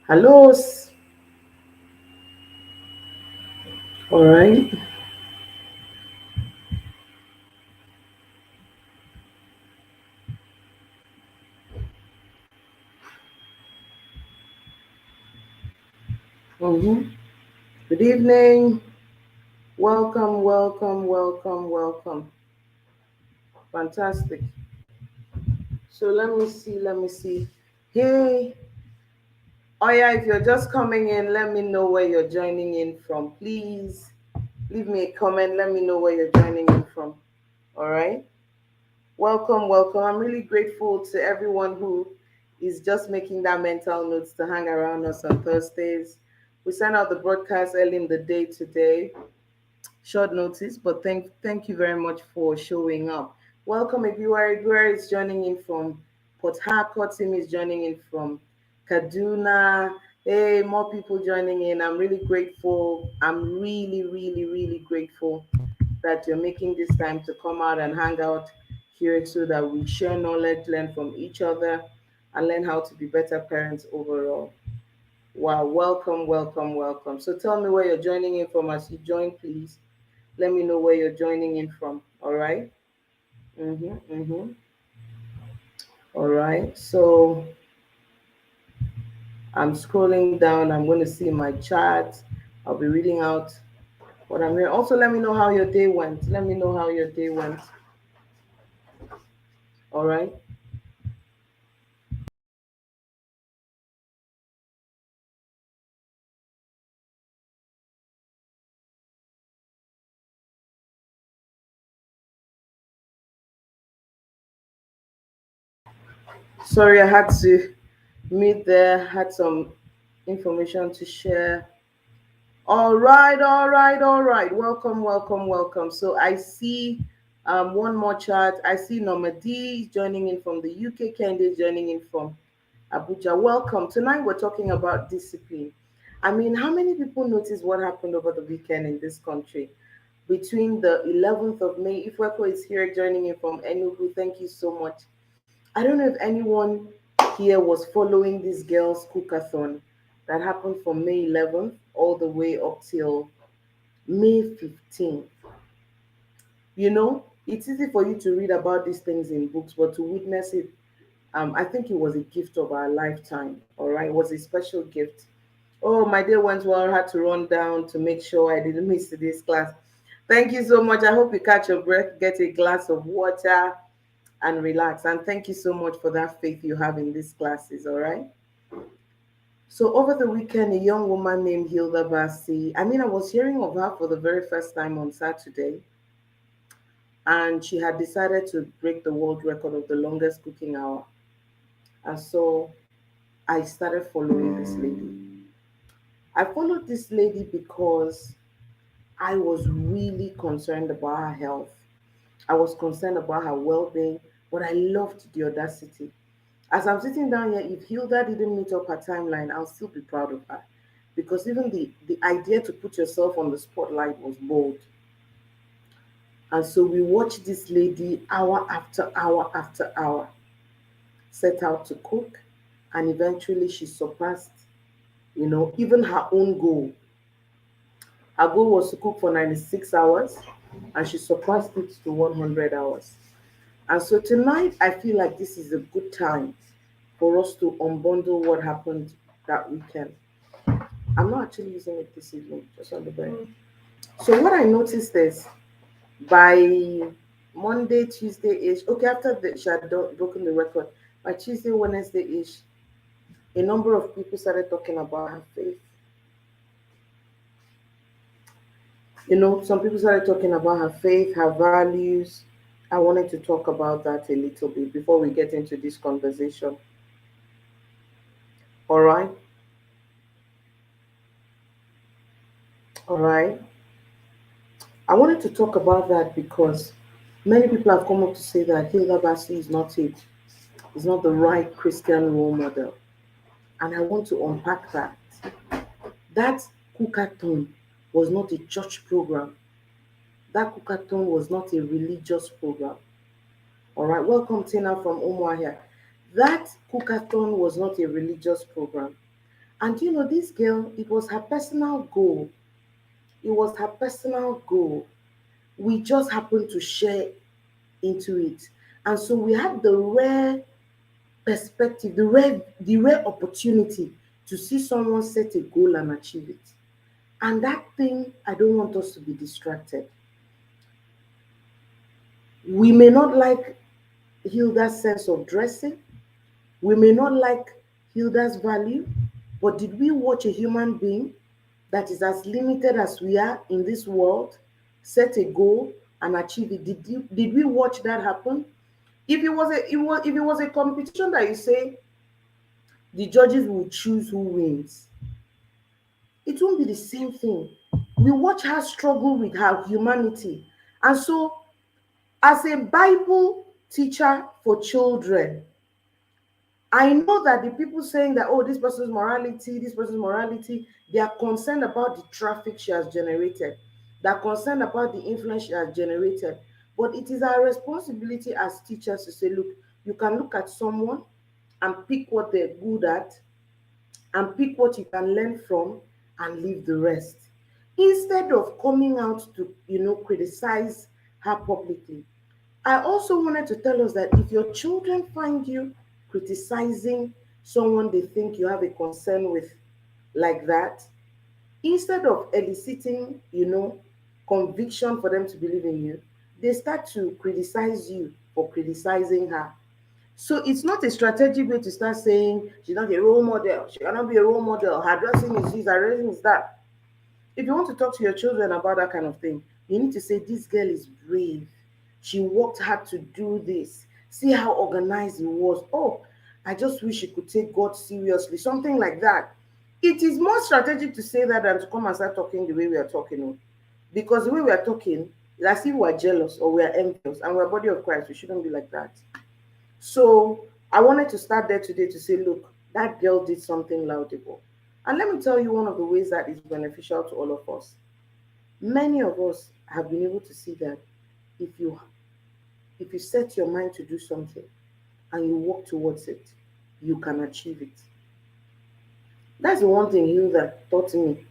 Hello. All right. Mm-hmm. Good evening. Welcome, welcome, welcome, welcome. Fantastic. So let me see. Hey, oh yeah, if you're just coming in, let me know where you're joining in from. Please leave me a comment. Let me know where you're joining in from. All right. Welcome, welcome. I'm really grateful to everyone who is just making that mental notes to hang around us on Thursdays. We sent out the broadcast early in the day today, short notice, but thank you very much for showing up. Welcome, everywhere. Everywhere is joining in from Port Harcourt. Team is joining in from Kaduna. Hey, more people joining in. I'm really grateful. I'm really grateful that you're making this time to come out and hang out here so that we share knowledge, learn from each other, and learn how to be better parents overall. Wow, welcome, welcome, welcome. So tell me where you're joining in from as you join, please. Let me know where you're joining in from. All right. Mm-hmm. All right. So I'm scrolling down. I'm going to see my chat. I'll be reading out what I'm here. Also, let me know how your day went. Let me know how your day went. All right. Sorry, I had to meet there. Had some information to share. All right. Welcome, welcome, welcome. So I see one more chat. I see Norma D joining in from the UK. Candy is joining in from Abuja. Welcome. Tonight we're talking about discipline. I mean, how many people noticed what happened over the weekend in this country? Between the 11th of May, Ifweko is here joining in from Enugu. Thank you so much. I don't know if anyone here was following this girls' cookathon that happened from May 11th all the way up till May 15th. You know, it's easy for you to read about these things in books, but to witness it, I think it was a gift of our lifetime. All right, it was a special gift. Oh, my day went well. I had to run down to make sure I didn't miss today's class. Thank you so much. I hope you catch your breath, get a glass of water, and relax. And thank you so much for that faith you have in these classes. All right. So over the weekend, a young woman named Hilda Bassi. I mean, I was hearing of her for the very first time on Saturday, and she had decided to break the world record of the longest cooking hour. And so I started following this lady. I followed this lady because I was really concerned about her health. I was concerned about her well being, but I loved the audacity. As I'm sitting down here, if Hilda didn't meet up her timeline, I'll still be proud of her. Because even the idea to put yourself on the spotlight was bold. And so we watched this lady hour after hour after hour set out to cook, and eventually she surpassed, even her own goal. Her goal was to cook for 96 hours, and she surpassed it to 100 hours. And so tonight, I feel like this is a good time for us to unbundle what happened that weekend. I'm not actually using it this evening, just on the brain. So what I noticed is by Monday, Tuesday ish, okay, after she had broken the record, by Tuesday, Wednesday ish, a number of people started talking about her faith. Some people started talking about her faith, her values. I wanted to talk about that a little bit before we get into this conversation. All right. All right. I wanted to talk about that because many people have come up to say that Hilda Bassi is not it, is not the right Christian role model. And I want to unpack that. That cookathon was not a church program. That cookathon was not a religious program. All right, welcome Tina from Umuahia. That cookathon was not a religious program. And this girl, it was her personal goal. It was her personal goal. We just happened to share into it. And so we had the rare perspective, the rare opportunity to see someone set a goal and achieve it. And that thing, I don't want us to be distracted. We may not like Hilda's sense of dressing. We may not like Hilda's value, but did we watch a human being that is as limited as we are in this world set a goal and achieve it? Did we watch that happen? If it was a competition that you say the judges will choose who wins, it won't be the same thing. We watch her struggle with her humanity. And so, as a Bible teacher for children, I know that the people saying that, oh, this person's morality, they are concerned about the traffic she has generated. They're concerned about the influence she has generated. But it is our responsibility as teachers to say, look, you can look at someone and pick what they're good at and pick what you can learn from and leave the rest. Instead of coming out to, criticize her publicly. I also wanted to tell us that if your children find you criticizing someone they think you have a concern with like that, instead of eliciting, conviction for them to believe in you, they start to criticize you for criticizing her. So it's not a strategic way to start saying she's not a role model, she cannot be a role model, her dressing is this, her dressing is that. If you want to talk to your children about that kind of thing, you need to say, this girl is brave. She worked hard to do this. See how organized it was. Oh, I just wish she could take God seriously. Something like that. It is more strategic to say that than to come and start talking the way we are talking. Because the way we are talking is as if we are jealous or we are envious and we're body of Christ. We shouldn't be like that. So I wanted to start there today to say, look, that girl did something laudable. And let me tell you one of the ways that is beneficial to all of us. Many of us have been able to see that if you set your mind to do something and you work towards it, you can achieve it. That's the one thing Hilda taught me,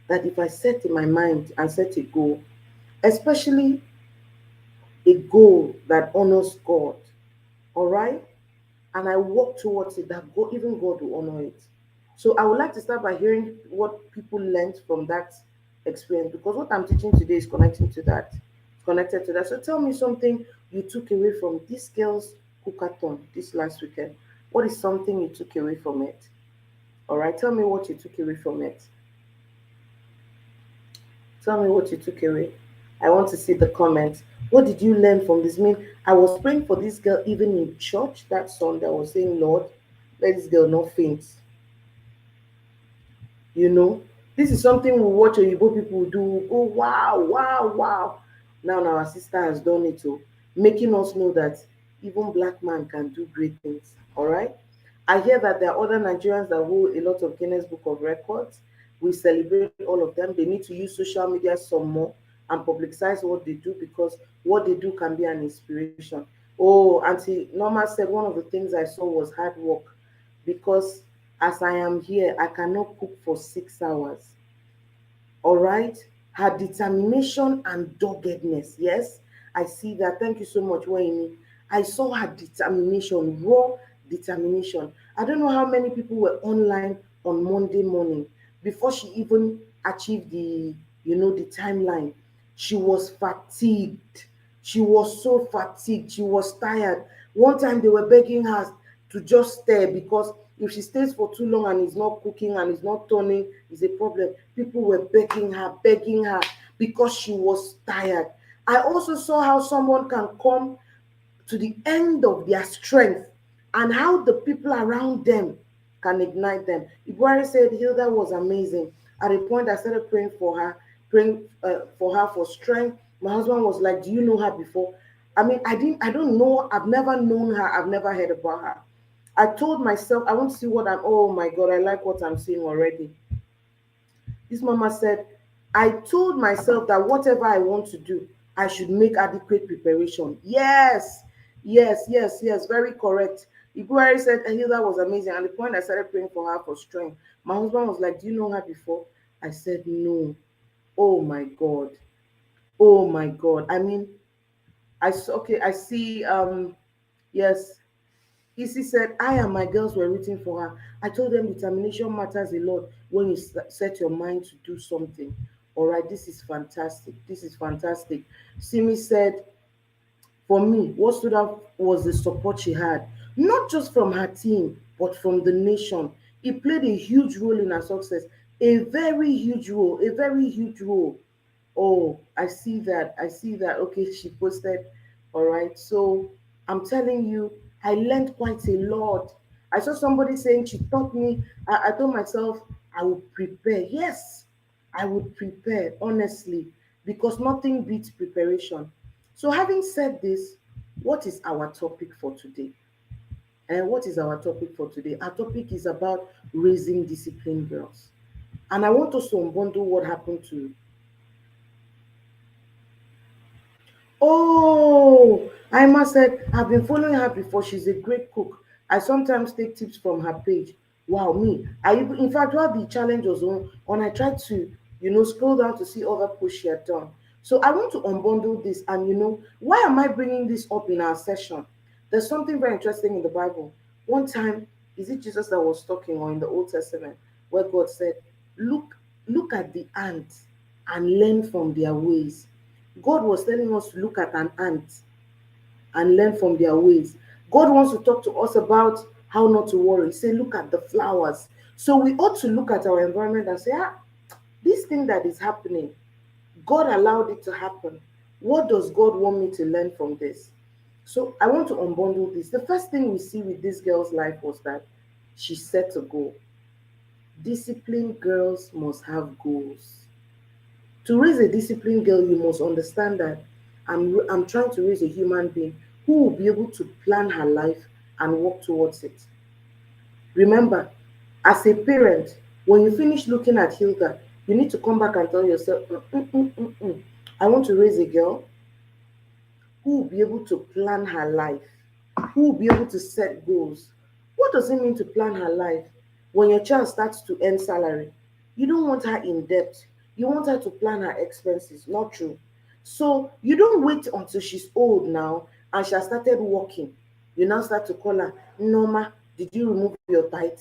that if I set in my mind and set a goal, especially a goal that honors God, all right, and I work towards it, that God, even God will honor it. So I would like to start by hearing what people learned from that experience, because what I'm teaching today is connecting to that, connected to that. So tell me something you took away from this girl's cookathon this last weekend. What is something you took away from it? All right, tell me what you took away from it. Tell me what you took away. I want to see the comments. What did you learn from this? I mean, I was praying for this girl even in church that Sunday. I was saying, Lord, let this girl not faint. You know, this is something we watch Oyibo people do. Oh, wow, wow, wow. Now our sister has done it too, making us know that even black man can do great things. All right. I hear that there are other Nigerians that hold a lot of Guinness Book of Records. We celebrate all of them. They need to use social media some more and publicize what they do, because what they do can be an inspiration. Oh, Auntie Norma said one of the things I saw was hard work, because as I am here, I cannot cook for 6 hours. All right. Her determination and doggedness. Yes, I see that. Thank you so much, Wayne. I saw her determination, raw determination. I don't know how many people were online on Monday morning before she even achieved the timeline. She was fatigued. She was so fatigued. She was tired. One time they were begging her to just stay, because if she stays for too long and is not cooking and is not turning, is a problem. People were begging her because she was tired. I also saw how someone can come to the end of their strength and how the people around them can ignite them. Ibuari said Hilda was amazing. At a point, I started praying for her for strength. My husband was like, "Do you know her before?" I mean, I don't know. I've never known her. I've never heard about her. I told myself, I want to see what I'm. Oh my God, I like what I'm seeing already. This mama said, I told myself that whatever I want to do, I should make adequate preparation. Yes, yes, yes, yes, very correct. Ibuari said Hilda was amazing. And the point I started praying for her for strength, my husband was like, "Do you know her before?" I said, "No." Oh my God. Oh my God. I mean, okay, I see. Yes. Issy said, I and my girls were rooting for her. I told them determination matters a lot when you set your mind to do something. All right, this is fantastic. This is fantastic. Simi said, for me, what stood out was the support she had, not just from her team, but from the nation. It played a huge role in her success, a very huge role, a very huge role. Oh, I see that. I see that. Okay, she posted. All right. So I'm telling you, I learned quite a lot. I saw somebody saying she taught me. I told myself I would prepare. Yes, I would prepare, honestly, because nothing beats preparation. So, having said this, what is our topic for today? And what is our topic for today? Our topic is about raising disciplined girls. And I want us to unbundle what happened to. Oh, Ima said, I've been following her before. She's a great cook. I sometimes take tips from her page. Wow, me. In fact, while the challenge was on, I tried to, scroll down to see other posts she had done. So I want to unbundle this. And, why am I bringing this up in our session? There's something very interesting in the Bible. One time, is it Jesus that was talking, or in the Old Testament, where God said, look at the ants and learn from their ways. God was telling us to look at an ant and learn from their ways. God wants to talk to us about how not to worry. Say, look at the flowers. So we ought to look at our environment and say, this thing that is happening, God allowed it to happen. What does God want me to learn from this? So I want to unbundle this. The first thing we see with this girl's life was that she set a goal. Disciplined girls must have goals. To raise a disciplined girl, you must understand that I'm trying to raise a human being who will be able to plan her life and work towards it. Remember, as a parent, when you finish looking at Hilda, you need to come back and tell yourself, I want to raise a girl who will be able to plan her life, who will be able to set goals. What does it mean to plan her life? When your child starts to earn salary, you don't want her in debt. You want her to plan her expenses, not true. So you don't wait until she's old now and she has started working. You now start to call her, Norma, did you remove your tithe?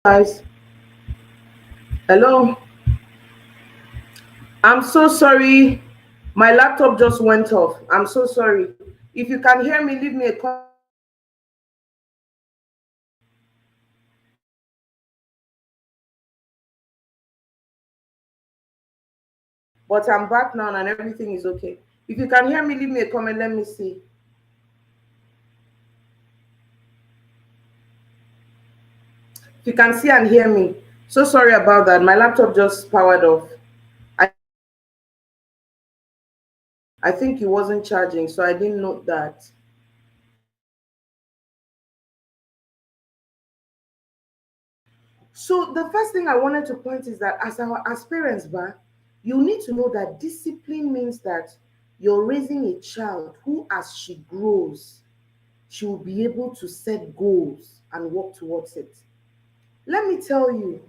Guys, Hello. I'm so sorry. My laptop just went off. I'm so sorry. If you can hear me, leave me a comment. But I'm back now and everything is okay. If you can hear me, leave me a comment. Let me see. If you can see and hear me. So sorry about that. My laptop just powered off. I, I think it wasn't charging, so I didn't note that. So the first thing I wanted to point is that as parents, you need to know that discipline means that you're raising a child who, as she grows, she will be able to set goals and work towards it. Let me tell you,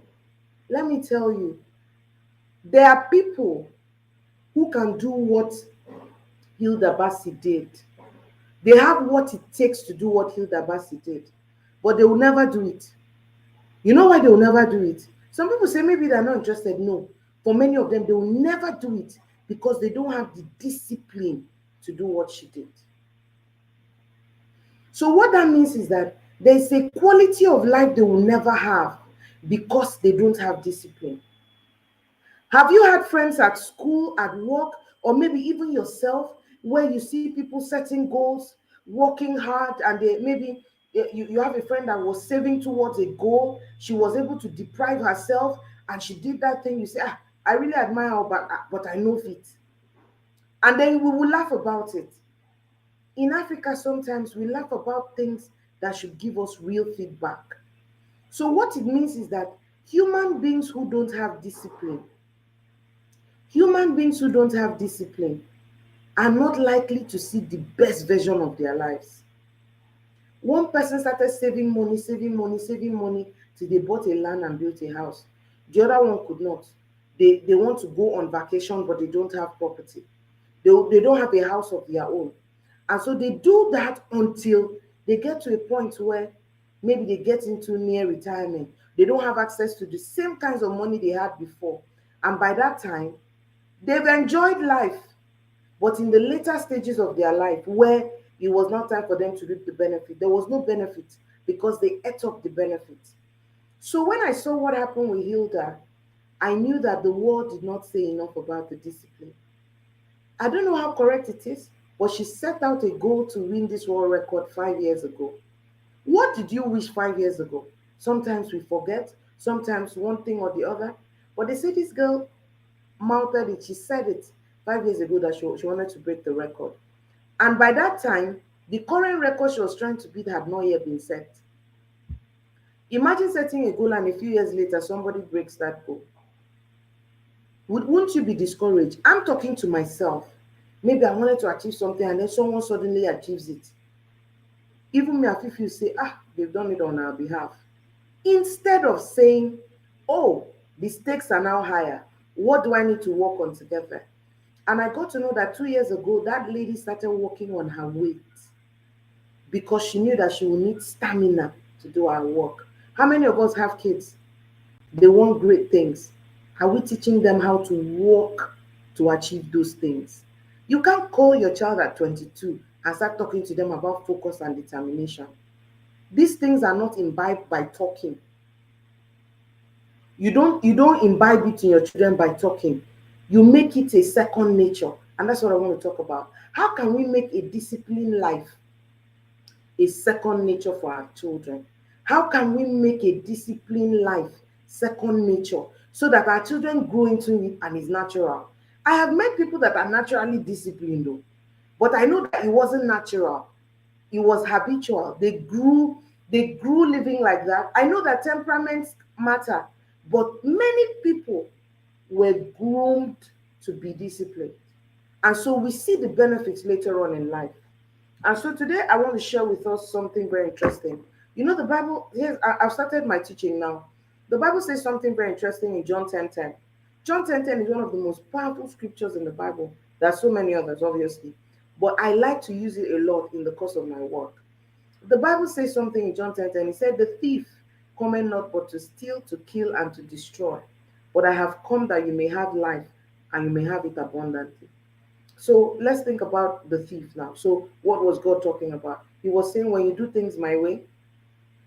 let me tell you, there are people who can do what Hilda Bassi did. They have what it takes to do what Hilda Bassi did, but they will never do it. You know why they will never do it? Some people say maybe they're not interested. No. For many of them, they will never do it because they don't have the discipline to do what she did. So, what that means is that there's a quality of life they will never have because they don't have discipline. Have you had friends at school, at work, or maybe even yourself, where you see people setting goals, working hard, and they maybe you have a friend that was saving towards a goal. She was able to deprive herself, and she did that thing. You say, ah, I really admire her, but I know it. And then we will laugh about it. In Africa, sometimes we laugh about things that should give us real feedback. So what it means is that human beings who don't have discipline, human beings who don't have discipline are not likely to see the best version of their lives. One person started saving money, saving money, saving money till they bought a land and built a house. The other one could not. They want to go on vacation, but they don't have property. They don't have a house of their own. And so they do that until they get to a point where maybe they get into near retirement. They don't have access to the same kinds of money they had before. And by that time, they've enjoyed life. But in the later stages of their life, where it was not time for them to reap the benefit, there was no benefit because they ate up the benefit. So when I saw what happened with Hilda, I knew that the world did not say enough about the discipline. I don't know how correct it is, but she set out a goal to win this world record 5 years ago. What did you wish 5 years ago? Sometimes we forget, sometimes one thing or the other. But they say this girl mouthed it. She said it 5 years ago that she wanted to break the record. And by that time, the current record she was trying to beat had not yet been set. Imagine setting a goal and a few years later, somebody breaks that goal. Wouldn't you be discouraged? I'm talking to myself. Maybe I wanted to achieve something and then someone suddenly achieves it. Even me, if you say, ah, they've done it on our behalf. Instead of saying, oh, the stakes are now higher. What do I need to work on together? And I got to know that 2 years ago, that lady started working on her weight because she knew that she would need stamina to do her work. How many of us have kids? They want great things. Are we teaching them how to work to achieve those things? You can't call your child at 22 and start talking to them about focus and determination. These things are not imbibed by talking. You don't imbibe it in your children by talking. You make it a second nature. And that's what I want to talk about. How can we make a disciplined life a second nature for our children? How can we make a disciplined life second nature so that our children grow into it and it's natural? I have met people that are naturally disciplined though, but I know that it wasn't natural. It was habitual. They grew living like that. I know that temperaments matter, but many people were groomed to be disciplined. And so we see the benefits later on in life. And so today I want to share with us something very interesting. You know, the Bible, I've started my teaching now. The Bible says something very interesting in John 10:10. John 10:10 is one of the most powerful scriptures in the Bible. There are so many others, obviously. But I like to use it a lot in the course of my work. The Bible says something in John 10:10. It said, the thief cometh not but to steal, to kill, and to destroy. but I have come that you may have life and you may have it abundantly. So let's think about the thief now. So what was God talking about? He was saying, when you do things my way,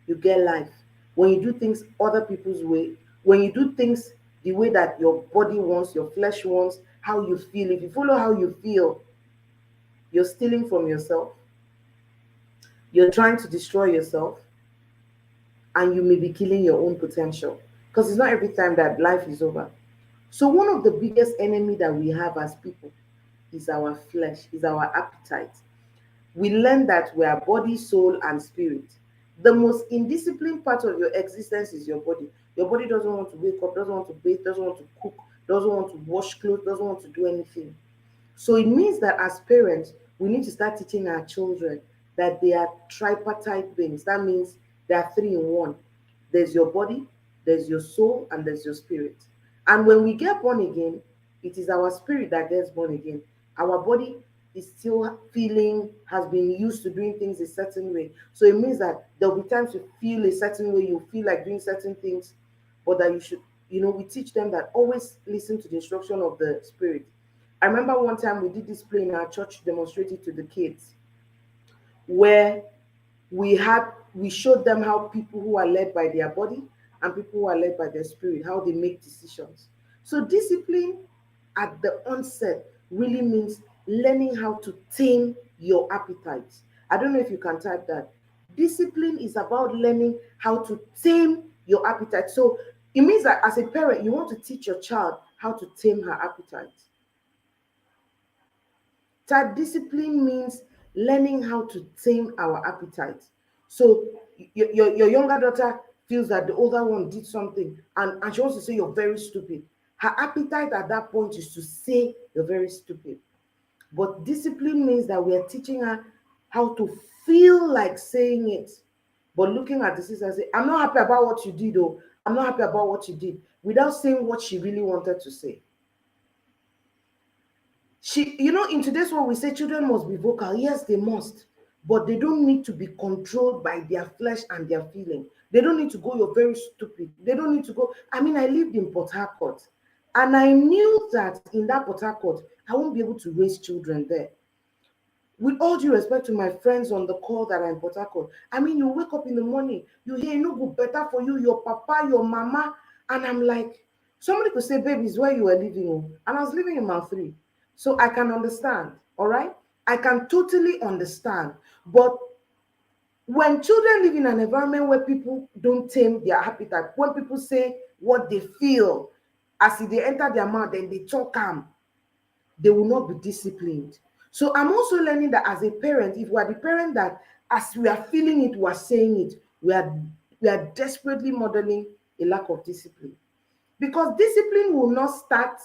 you get life. When you do things other people's way, when you do things the way that your body wants, your flesh wants, how you feel, if you follow how you feel, you're stealing from yourself, you're trying to destroy yourself, and you may be killing your own potential. Because it's not every time that life is over. So one of the biggest enemy that we have as people is our flesh, is our appetite. We learn that we are body, soul, and spirit. The most indisciplined part of your existence is your body. Your body doesn't want to wake up, doesn't want to bathe, doesn't want to cook, doesn't want to wash clothes, doesn't want to do anything. So it means that as parents, we need to start teaching our children that they are tripartite beings. That means they are three in one. There's your body, there's your soul, and there's your spirit. And when we get born again, it is our spirit that gets born again. Our body is still feeling, has been used to doing things a certain way. So it means that there'll be times you feel a certain way, you feel like doing certain things, but that you should, we teach them that always listen to the instruction of the spirit. I remember one time we did this play in our church, demonstrated to the kids, where we showed them how people who are led by their body and people who are led by their spirit, how they make decisions. So discipline at the onset really means learning how to tame your appetite. I don't know if you can type that. Discipline is about learning how to tame your appetite. So it means that as a parent, you want to teach your child how to tame her appetite. Type discipline means learning how to tame our appetite. So your younger daughter feels that the older one did something, and she wants to say you're very stupid. Her appetite at that point is to say you're very stupid. But discipline means that we are teaching her how to feel like saying it, but looking at the sister and say, I'm not happy about what you did, or I'm not happy about what you did, without saying what she really wanted to say. In today's world, we say children must be vocal. Yes, they must, but they don't need to be controlled by their flesh and their feeling. They don't need to go, you're very stupid. They don't need to go. I mean, I lived in Port Harcourt, and I knew that in that Port Harcourt, I won't be able to raise children there. With all due respect to my friends on the call that are in Port Harcourt, I mean, you wake up in the morning, you hear, no go better for you, your papa, your mama, and I'm like, somebody could say, baby, is where you were living, and I was living in Mount 3. So I can understand, all right? I can totally understand. But when children live in an environment where people don't tame their appetite, when people say what they feel, as if they enter their mouth, then they talk calm, they will not be disciplined. So I'm also learning that as a parent, if we are the parent that as we are feeling it, we are saying it, we are desperately modeling a lack of discipline. Because discipline will not start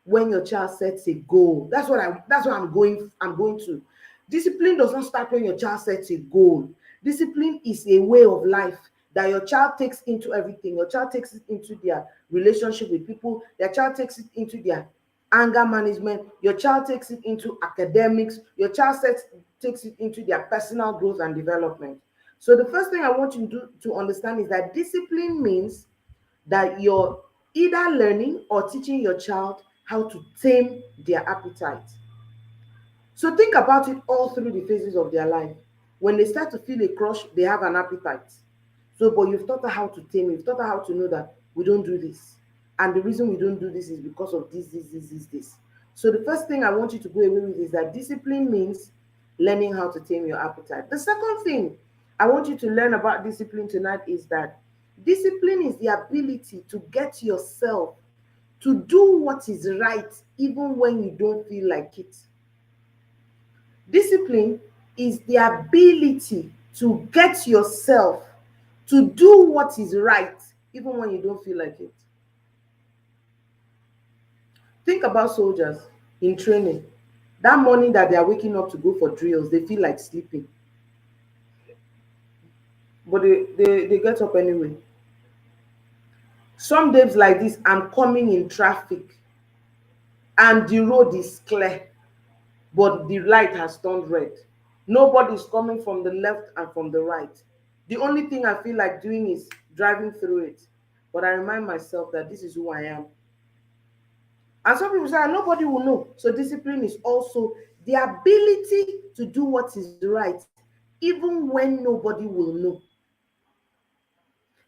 when your child sets a goal. That's what I'm going to. Discipline does not start when your child sets a goal. Discipline is a way of life that your child takes into everything. Your child takes it into their relationship with people. Their child takes it into their anger management. Your child takes it into academics. Your child takes it into their personal growth and development. So the first thing I want you to understand is that discipline means that you're either learning or teaching your child how to tame their appetite. So think about it all through the phases of their life. When they start to feel a crush, they have an appetite. So, but you've taught her how to tame it. You've taught her how to know that we don't do this. And the reason we don't do this is because of this. So the first thing I want you to go away with is that discipline means learning how to tame your appetite. The second thing I want you to learn about discipline tonight is that discipline is the ability to get yourself to do what is right even when you don't feel like it. Discipline is the ability to get yourself to do what is right even when you don't feel like it. Think about soldiers in training. That morning that they are waking up to go for drills, they feel like sleeping. But they get up anyway. Some days like this, I'm coming in traffic and the road is clear, but the light has turned red. Nobody's coming from the left and from the right. The only thing I feel like doing is driving through it. but I remind myself that this is who I am. And some people say, "Ah, nobody will know." So discipline is also the ability to do what is right, even when nobody will know.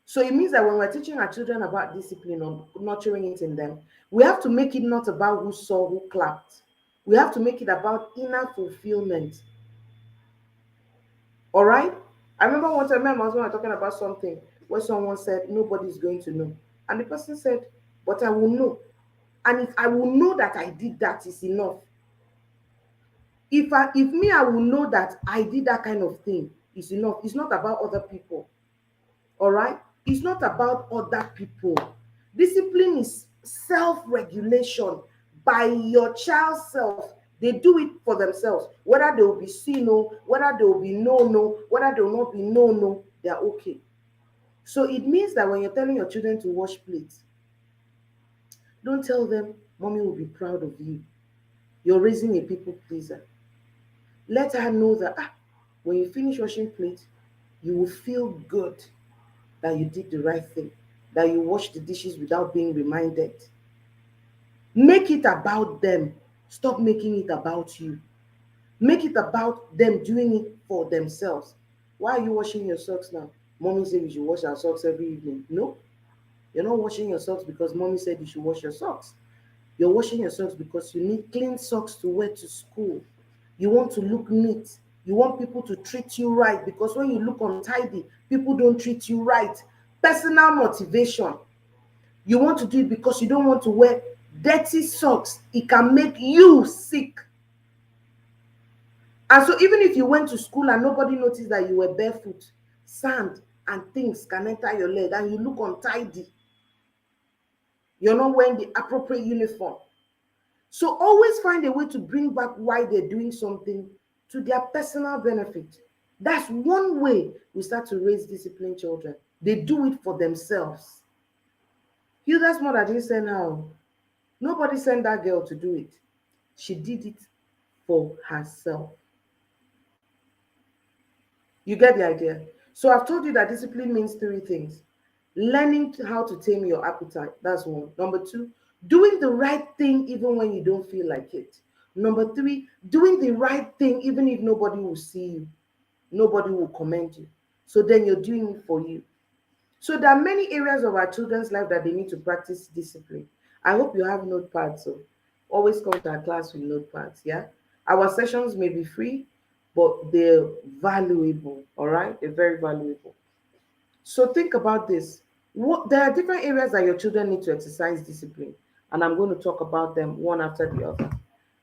So it means that when we're teaching our children about discipline or nurturing it in them, we have to make it not about who saw, who clapped. We have to make it about inner fulfillment. All right? I remember one time my husband was talking about something where someone said, "Nobody's going to know." And the person said, "But I will know. And if I will know that I did that is enough. If I will know that I did that kind of thing is enough." It's not about other people. All right? It's not about other people. Discipline is self-regulation by your child's self. They do it for themselves. Whether they will be see no, whether they will be no, whether they will not be no, they are okay. So it means that when you're telling your children to wash plates, don't tell them mommy will be proud of you. You're raising a people pleaser. Let her know that when you finish washing plates, you will feel good that you did the right thing, that you washed the dishes without being reminded. Make it about them. Stop making it about you. Make it about them doing it for themselves. Why are you washing your socks now? Mommy said we should wash our socks every evening. No, you're not washing your socks because mommy said you should wash your socks. You're washing your socks because you need clean socks to wear to school. You want to look neat. You want people to treat you right because when you look untidy, people don't treat you right. Personal motivation. You want to do it because you don't want to wear dirty socks. It can make you sick. And so even if you went to school and nobody noticed that you were barefoot, sand and things can enter your leg and you look untidy. You're not wearing the appropriate uniform. So always find a way to bring back why they're doing something to their personal benefit. That's one way we start to raise disciplined children. They do it for themselves. Hilda's mother didn't send her. Nobody sent that girl to do it. She did it for herself. You get the idea? So I've told you that discipline means three things. Learning how to tame your appetite. That's one. Number two, doing the right thing even when you don't feel like it. Number three, doing the right thing even if nobody will see you. Nobody will commend you. So then you're doing it for you. So there are many areas of our children's life that they need to practice discipline. I hope you have notepads. So always come to our class with notepads. Yeah. Our sessions may be free, but they're valuable. All right. They're very valuable. So think about this. There are different areas that your children need to exercise discipline, and I'm going to talk about them one after the other.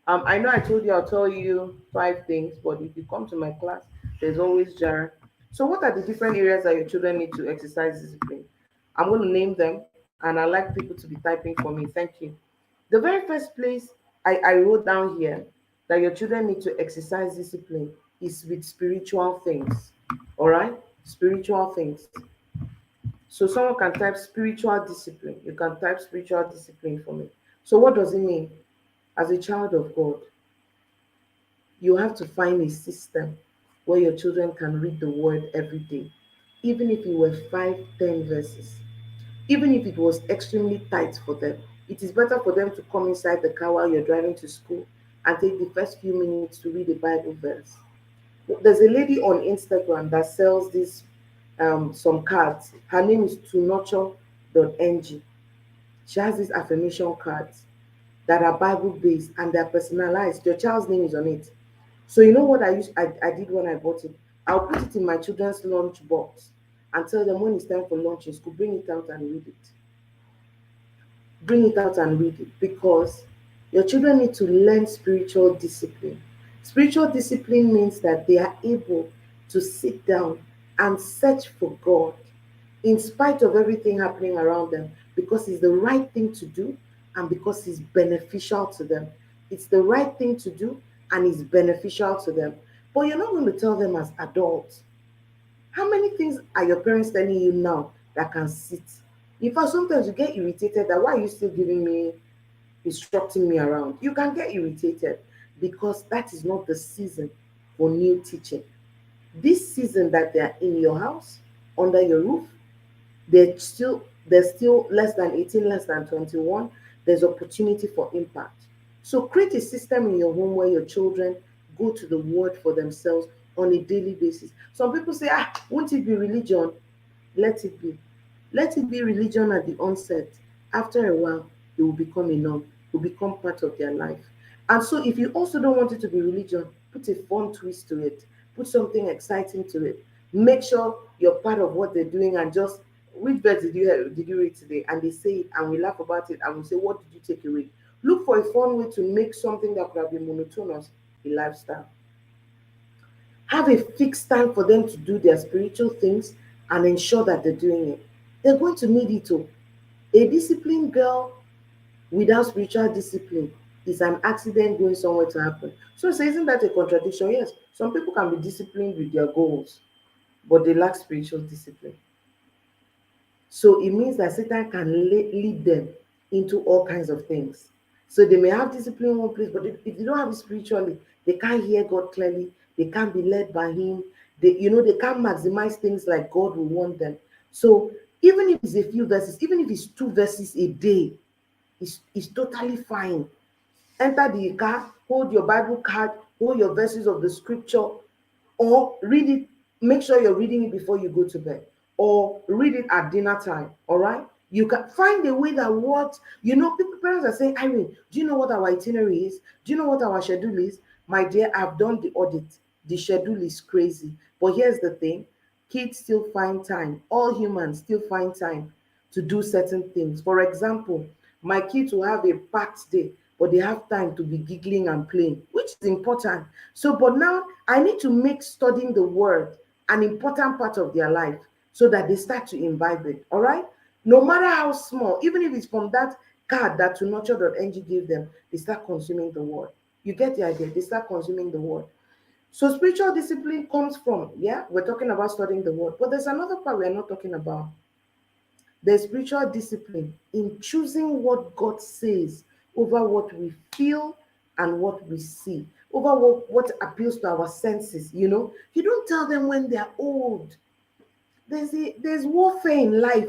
I know I told you I'll tell you five things, but if you come to my class, there's always jar. So what are the different areas that your children need to exercise discipline? I'm going to name them, and I like people to be typing for me. Thank you. The very first place I wrote down here that your children need to exercise discipline is with spiritual things. All right? Spiritual things. So someone can type spiritual discipline. You can type spiritual discipline for me. So what does it mean? As a child of God, you have to find a system where your children can read the word every day, even if it were 5, 10 verses, even if it was extremely tight for them. It is better for them to come inside the car while you're driving to school and take the first few minutes to read a Bible verse. There's a lady on Instagram that sells this some cards. Her name is tunurture.ng. She has these affirmation cards that are Bible based and they're personalized. Your child's name is on it. So you know what I did when I bought it? I'll put it in my children's lunch box and tell them when it's time for lunch in school, bring it out and read it. Bring it out and read it because your children need to learn spiritual discipline. Spiritual discipline means that they are able to sit down and search for God in spite of everything happening around them because it's the right thing to do and because it's beneficial to them. It's the right thing to do and it's beneficial to them. But you're not going to tell them as adults. How many things are your parents telling you now that can sit? In fact, sometimes you get irritated that why are you still giving me, instructing me around? You can get irritated because that is not the season for new teaching. This season that they are in your house, under your roof, they're still There's still less than 18, less than 21. There's opportunity for impact. So create a system in your home where your children go to the word for themselves on a daily basis. Some people say, won't it be religion? Let it be. Let it be religion at the onset. After a while, it will become a norm, it will become part of their life. And so, if you also don't want it to be religion, put a fun twist to it, put something exciting to it. Make sure you're part of what they're doing and just, which verse did you read today? And they say it, and we laugh about it, and we say, what did you take away? Look for a fun way to make something that could have been monotonous a lifestyle. Have a fixed time for them to do their spiritual things and ensure that they're doing it. They're going to need it too. A disciplined girl without spiritual discipline is an accident going somewhere to happen. So, isn't that a contradiction? Yes, some people can be disciplined with their goals, but they lack spiritual discipline. So it means that Satan can lead them into all kinds of things. So they may have discipline in one place, but if they don't have it spiritually, they can't hear God clearly. They can't be led by Him. They can't maximize things like God will want them. So even if it's a few verses, even if it's 2 verses a day, it's totally fine. Enter the car, hold your Bible card, hold your verses of the scripture, or read it. Make sure you're reading it before you go to bed, or read it at dinner time. All right, you can find a way that works. People, parents are saying, Irene, do you know what our itinerary is? Do you know what our schedule is? My dear, I've done the audit. The schedule is crazy, but here's the thing: kids still find time. All humans still find time to do certain things. For example, my kids will have a packed day, but they have time to be giggling and playing, which is important. So, but now I need to make studying the word an important part of their life so that they start to imbibe it. All right. No matter how small, even if it's from that card that to nurture.ng gave them, they start consuming the word. You get the idea? They start consuming the word. So spiritual discipline comes from, yeah, we're talking about studying the word, but there's another part we're not talking about. There's spiritual discipline in choosing what God says over what we feel and what we see, over what appeals to our senses. You don't tell them when they're old. There's warfare in life,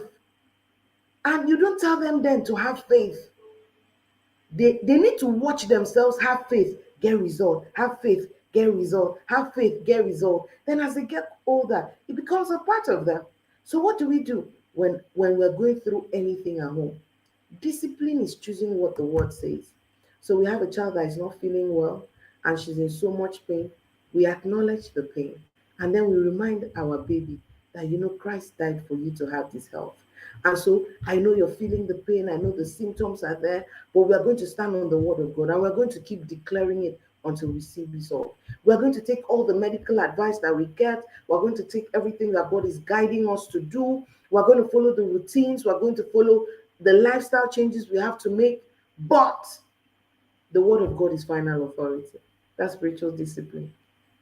and you don't tell them then to have faith. They need to watch themselves have faith, get result, have faith, get result, have faith, get result. Then as they get older, it becomes a part of them. So what do we do when we're going through anything at home? Discipline is choosing what the word says. So we have a child that is not feeling well and she's in so much pain. We acknowledge the pain, and then we remind our baby that Christ died for you to have this health. And so I know you're feeling the pain, I know the symptoms are there, but we are going to stand on the word of God and we're going to keep declaring it until we see result. We're going to take all the medical advice that we get, we're going to take everything that God is guiding us to do, we're going to follow the routines, we're going to follow the lifestyle changes we have to make, but the word of God is final authority. That's spiritual discipline.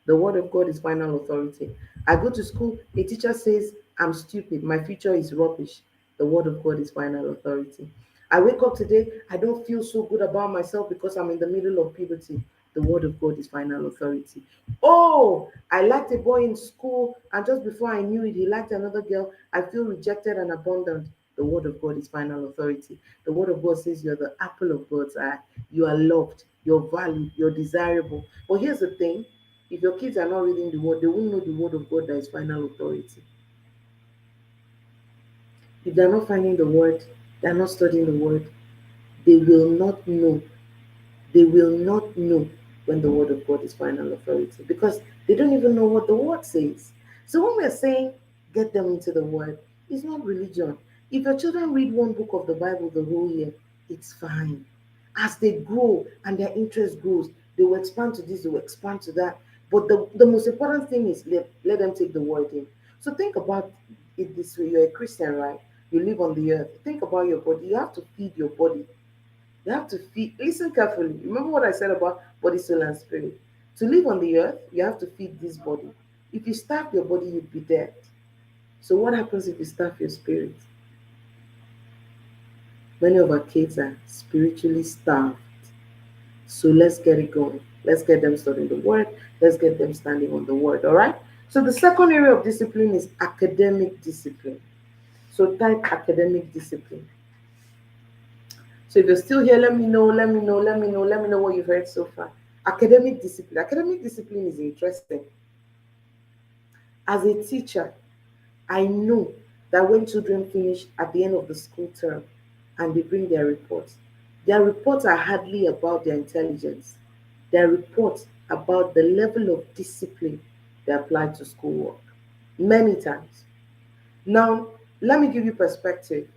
The word of God is final authority. I go to school, a teacher says, I'm stupid, my future is rubbish. The word of God is final authority. I wake up today, I don't feel so good about myself because I'm in the middle of puberty. The word of God is final authority. Oh, I liked a boy in school, and just before I knew it, he liked another girl. I feel rejected and abandoned. The word of God is final authority. The word of God says you're the apple of God's eye. You are loved, you're valued, you're desirable. But here's the thing: if your kids are not reading the word, they won't know the word of God that is final authority. If they're not finding the word, they're not studying the word, they will not know. They will not know when the word of God is final authority because they don't even know what the word says. So when we're saying get them into the word, it's not religion. If your children read one book of the Bible the whole year, it's fine. As they grow and their interest grows, they will expand to this, they will expand to that. But the most important thing is let them take the word in. So think about it this way: you're a Christian, right? You live on the earth. Think about your body. You have to feed your body. You have to feed. Listen carefully. Remember what I said about body, soul, and spirit. To live on the earth, you have to feed this body. If you starve your body, you'd be dead. So what happens if you starve your spirit? Many of our kids are spiritually starved. So let's get it going. Let's get them studying the word. Let's get them standing on the word. All right. So the second area of discipline is academic discipline. So type academic discipline. So if you're still here, let me know, let me know, let me know, let me know what you've heard so far. Academic discipline. Academic discipline is interesting. As a teacher, I know that when children finish at the end of the school term and they bring their reports are hardly about their intelligence. Their reports about the level of discipline they apply to schoolwork. Many times. Now, let me give you perspective.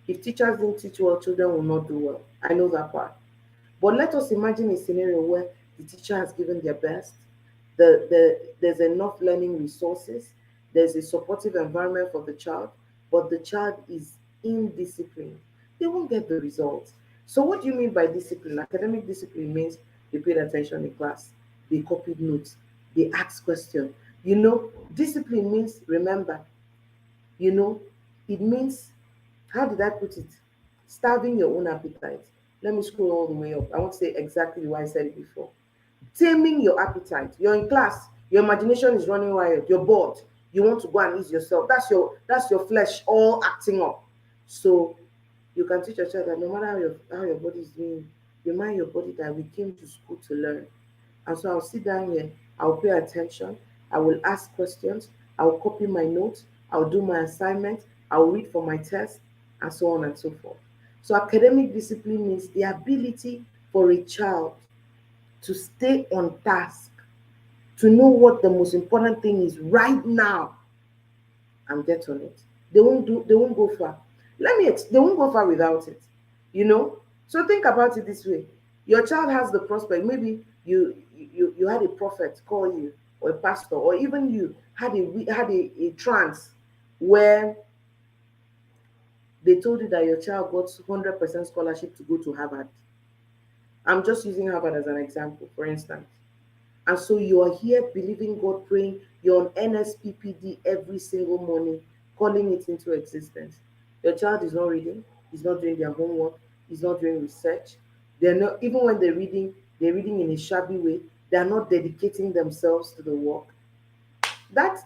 If teachers didn't teach well, children will not do well. I know that part. But let us imagine a scenario where the teacher has given their best, there's enough learning resources, there's a supportive environment for the child, but the child is indisciplined. They won't get the results. So, what do you mean by discipline? Academic discipline means they paid attention in class, they copied notes, they asked questions. Discipline means remember, you know, it means, how did I put it? Starving your own appetite. Let me scroll all the way up. I won't say exactly why I said it before. Taming your appetite. You're in class, your imagination is running wild, you're bored, you want to go and ease yourself. That's your flesh all acting up. So you can teach your child that no matter how your body is doing, remind your body that we came to school to learn. And so I'll sit down here, I'll pay attention, I will ask questions, I'll copy my notes, I'll do my assignment, I'll read for my test, and so on and so forth. So academic discipline means the ability for a child to stay on task, to know what the most important thing is right now and get on it. They won't go far. They won't go far without it. You know? So think about it this way. Your child has the prospect. Maybe you had a prophet call you, or a pastor, or even you had a trance where they told you that your child got 100% scholarship to go to Harvard. I'm just using Harvard as an example, for instance. And so you are here believing God, praying, you're on NSPPD every single morning, calling it into existence. Your child is not reading, he's not doing their homework, he's not doing research. They're not, even when they're reading in a shabby way, they're not dedicating themselves to the work. That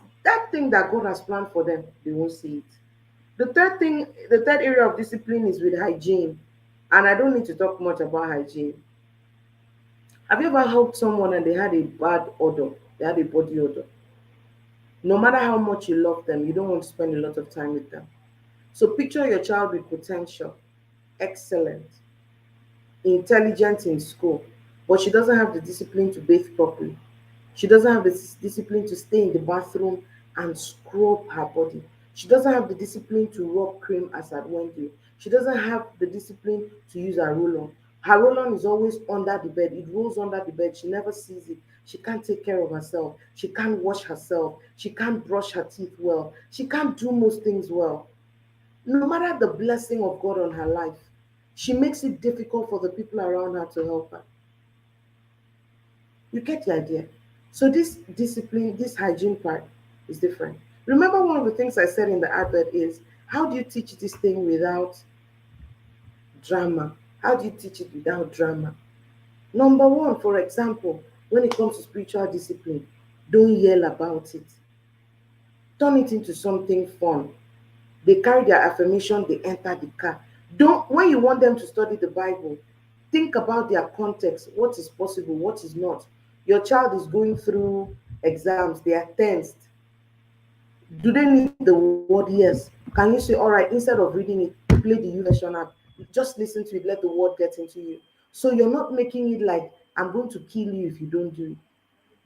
thing that God has planned for them, they won't see it. The third area of discipline is with hygiene. And I don't need to talk much about hygiene. Have you ever helped someone and they had a bad odor? They had a body odor. No matter how much you love them, you don't want to spend a lot of time with them. So picture your child with potential, excellent, intelligent in school, but she doesn't have the discipline to bathe properly. She doesn't have the discipline to stay in the bathroom and scrub her body. She doesn't have the discipline to rub cream as at Wendy. She doesn't have the discipline to use her roll-on. Her roll-on is always under the bed. It rolls under the bed. She never sees it. She can't take care of herself. She can't wash herself. She can't brush her teeth well. She can't do most things well. No matter the blessing of God on her life, she makes it difficult for the people around her to help her. You get the idea? So this discipline, this hygiene part is different. Remember, one of the things I said in the advert is, how do you teach this thing without drama? How do you teach it without drama? Number one, for example, when it comes to spiritual discipline, don't yell about it. Turn it into something fun. They carry their affirmation, they enter the car. Don't, when you want them to study the Bible, think about their context, what is possible, what is not. Your child is going through exams, they are tensed. Do they need the word yes? Can you say, all right, instead of reading it, play the version app, just listen to it, let the word get into you. So you're not making it like, I'm going to kill you if you don't do it.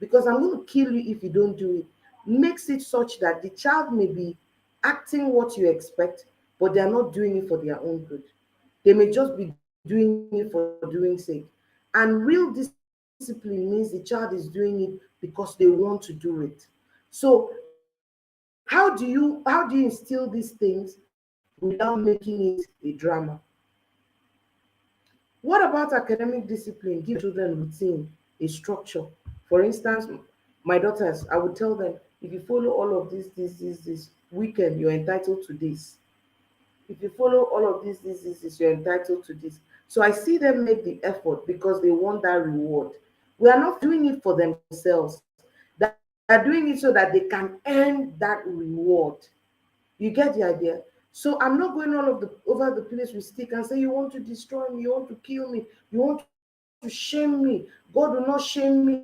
Because I'm going to kill you if you don't do it. Makes it such that the child may be acting what you expect, but they're not doing it for their own good. They may just be doing it for doing sake. And real discipline means the child is doing it because they want to do it. So how do you instill these things without making it a drama? What about academic discipline? Give your children routine, a structure. For instance, my daughters, I would tell them, if you follow all of this weekend, you're entitled to this. If you follow all of this, you're entitled to this. So I see them make the effort because they want that reward. We are not doing it for themselves. They are doing it so that they can earn that reward. You get the idea? So I'm not going all of the over the place with stick and say, you want to destroy me, you want to kill me, you want to shame me. God will not shame me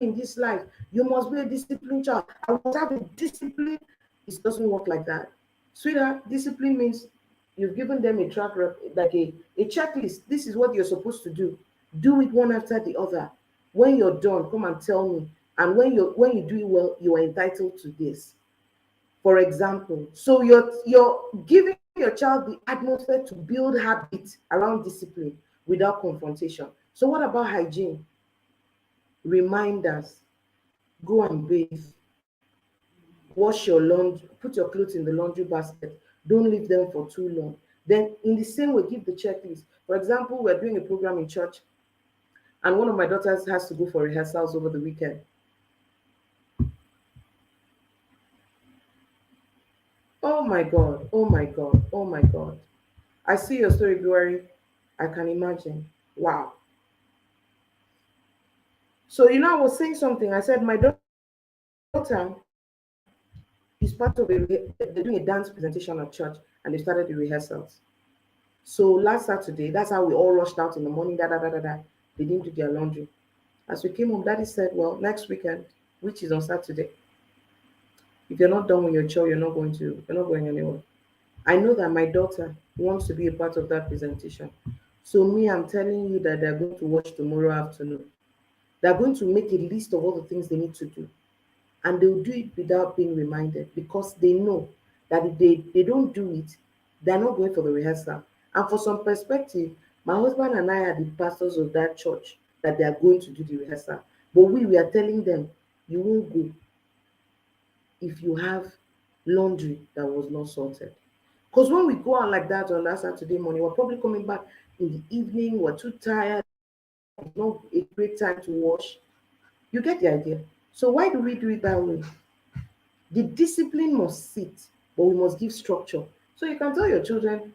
in this life. You must be a disciplined child. I must have a discipline. It doesn't work like that. Sweetheart, discipline means you've given them a like a checklist. This is what you're supposed to do. Do it one after the other. When you're done, come and tell me. And when you do it well, you are entitled to this. For example, so you're giving your child the atmosphere to build habits around discipline without confrontation. So what about hygiene? Reminders: go and bathe, wash your laundry, put your clothes in the laundry basket, don't leave them for too long. Then in the same way, give the checklist. For example, we're doing a program in church, and one of my daughters has to go for rehearsals over the weekend. Oh my God, oh my God, oh my God. I see your story, Glory. I can imagine. Wow. So, I was saying something. I said, my daughter is part of they're doing a dance presentation at church, and they started the rehearsals. So last Saturday, that's how we all rushed out in the morning, da da da da da. They didn't do their laundry. As we came home, Daddy said, well, next weekend, which is on Saturday, if you're not done with your chore, you're not going anywhere. I know that my daughter wants to be a part of that presentation. So me, I'm telling you that they're going to watch tomorrow afternoon. They're going to make a list of all the things they need to do. And they'll do it without being reminded because they know that if they don't do it, they're not going for the rehearsal. And for some perspective, my husband and I are the pastors of that church that they are going to do the rehearsal. But we are telling them, you won't go if you have laundry that was not sorted. Because when we go out like that on that Saturday morning, we're probably coming back in the evening, we're too tired, it's not a great time to wash. You get the idea. So why do we do it that way? The discipline must sit, but we must give structure. So you can tell your children,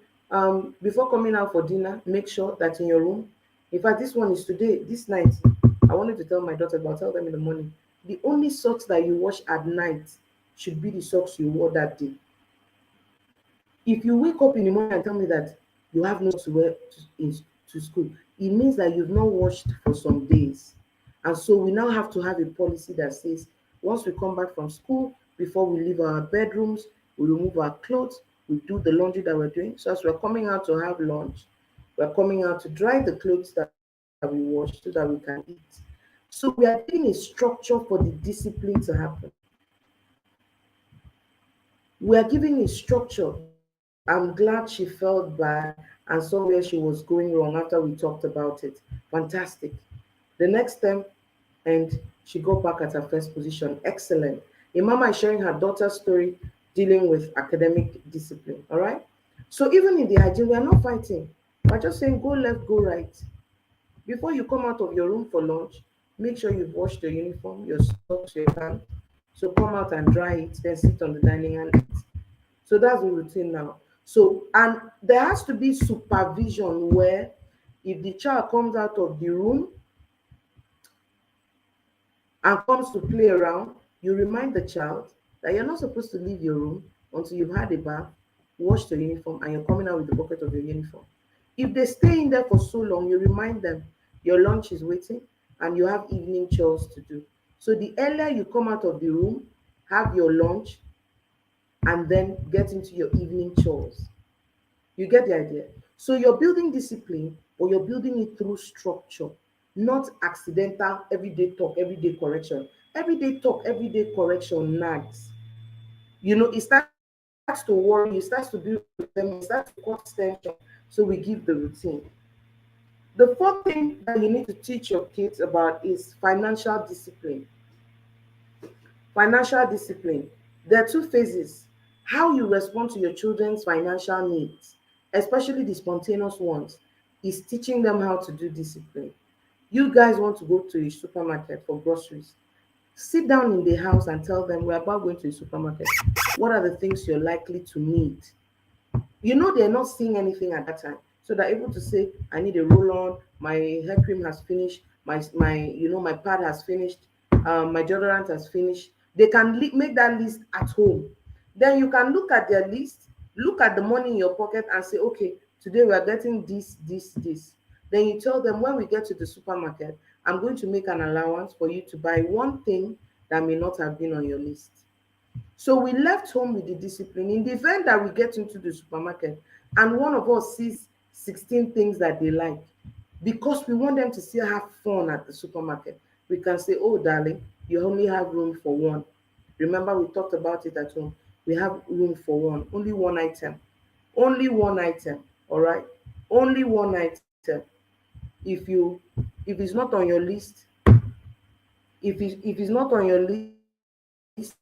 before coming out for dinner, make sure that in your room, in fact, this one is today, this night. I wanted to tell my daughter, but I'll tell them in the morning. The only socks that you wash at night should be the socks you wore that day. If you wake up in the morning and tell me that you have no to wear to school, it means that you've not washed for some days. And so we now have to have a policy that says once we come back from school, before we leave our bedrooms, we remove our clothes, we do the laundry that we're doing. So as we're coming out to have lunch, we're coming out to dry the clothes that we wash so that we can eat. So we are giving a structure for the discipline to happen. We are giving a structure. I'm glad she felt bad and saw where she was going wrong after we talked about it. Fantastic. The next time, and she got back at her first position. Excellent. A mama is sharing her daughter's story dealing with academic discipline. All right. So even in the hygiene, we are not fighting. We're just saying go left, go right. Before you come out of your room for lunch, make sure you've washed your uniform, your socks, your pants. So come out and dry it, then sit on the dining and eat. So that's the routine now. So, and there has to be supervision where if the child comes out of the room and comes to play around, you remind the child that you're not supposed to leave your room until you've had a bath, washed your uniform, and you're coming out with the bucket of your uniform. If they stay in there for so long, you remind them your lunch is waiting and you have evening chores to do. So the earlier you come out of the room, have your lunch, and then get into your evening chores. You get the idea? So you're building discipline, but you're building it through structure, not accidental everyday talk, everyday correction. Everyday talk, everyday correction nags. It starts to worry, it starts to build resentment, it starts to cause tension. So we give the routine. The fourth thing that you need to teach your kids about is financial discipline. Financial discipline. There are two phases. How you respond to your children's financial needs, especially the spontaneous ones, is teaching them how to do discipline. You guys want to go to a supermarket for groceries. Sit down in the house and tell them we're about going to a supermarket. What are the things you're likely to need? They're not seeing anything at that time. So they're able to say, I need a roll-on, my hair cream has finished, my pad has finished, my deodorant has finished. They can make that list at home. Then you can look at their list Look at the money in your pocket and say, okay, today we are getting this. Then you tell them, when we get to the supermarket, I'm going to make an allowance for you to buy one thing that may not have been on your list. So we left home with the discipline. In the event that we get into the supermarket and one of us sees 16 things that they like, because we want them to still have fun at the supermarket, we can say, oh, darling, you only have room for one. Remember, we talked about it at home. We have room for one, only one item. Only one item, all right? Only one item. If you if it's not on your list, if it's not on your list,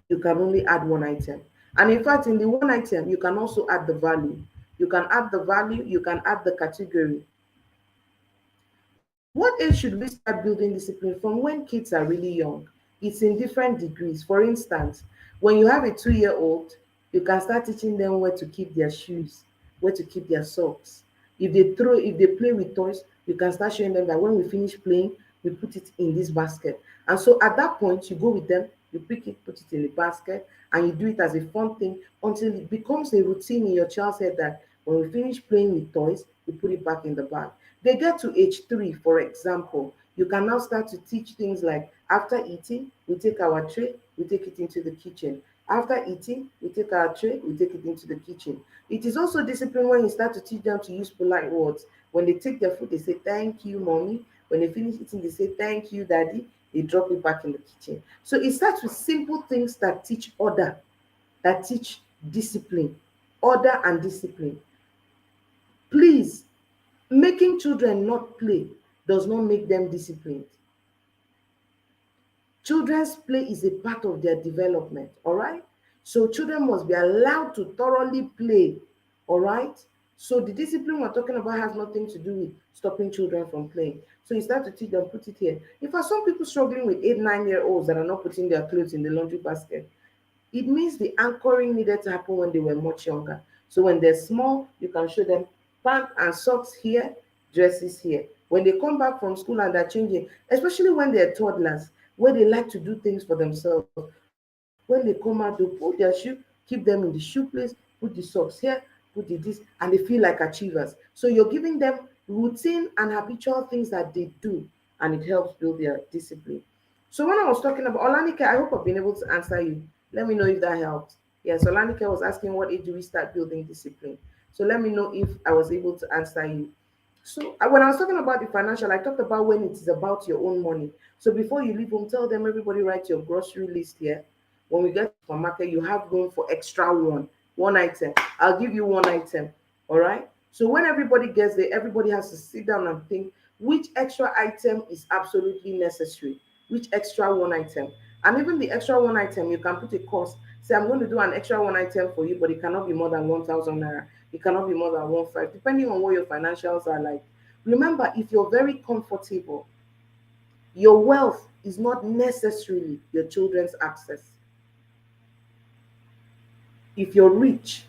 you can only add one item. And in fact, in the one item, you can also add the value. You can add the value, you can add the category. What age should we start building discipline? From when kids are really young. It's in different degrees. For instance, when you have a 2-year-old, you can start teaching them where to keep their shoes, where to keep their socks. If they play with toys, you can start showing them that when we finish playing, we put it in this basket. And so at that point, you go with them, you pick it, put it in the basket, and you do it as a fun thing until it becomes a routine in your child's head that when we finish playing with toys, we put it back in the bag. They get to age 3, for example, you can now start to teach things like, after eating, we take our tray, we take it into the kitchen. After eating, we take our tray, we take it into the kitchen. It is also discipline when you start to teach them to use polite words. When they take their food, they say, thank you, mommy. When they finish eating, they say, thank you, daddy. They drop it back in the kitchen. So it starts with simple things that teach order, that teach discipline, order and discipline. Please, making children not play does not make them disciplined. Children's play is a part of their development, all right? So children must be allowed to thoroughly play, all right? So the discipline we're talking about has nothing to do with stopping children from playing. So you start to teach them, put it here. If are some people struggling with 8, 9-year-olds that are not putting their clothes in the laundry basket, it means the anchoring needed to happen when they were much younger. So when they're small, you can show them pants and socks here, dresses here. When they come back from school and they're changing, especially when they're toddlers, where they like to do things for themselves, when they come out, they'll pull their shoe, keep them in the shoe place, put the socks here, put the this, and they feel like achievers. So you're giving them routine and habitual things that they do, and it helps build their discipline. So when I was talking about Olanike, I hope I've been able to answer you. Let me know if that helped. Yes, Olanike was asking what age do we start building discipline. So let me know if I was able to answer you. So when I was talking about the financial, I talked about when it is about your own money. So before you leave home, tell them everybody write your grocery list here. When we get to the market, you have room for extra one item. I'll give you one item. All right. So when everybody gets there, everybody has to sit down and think which extra item is absolutely necessary, which extra one item. And even the extra one item, you can put a cost. Say, I'm going to do an extra one item for you, but it cannot be more than 1,000 naira. It cannot be more than 1,500, depending on what your financials are like. Remember, if you're very comfortable, your wealth is not necessarily your children's access. If you're rich,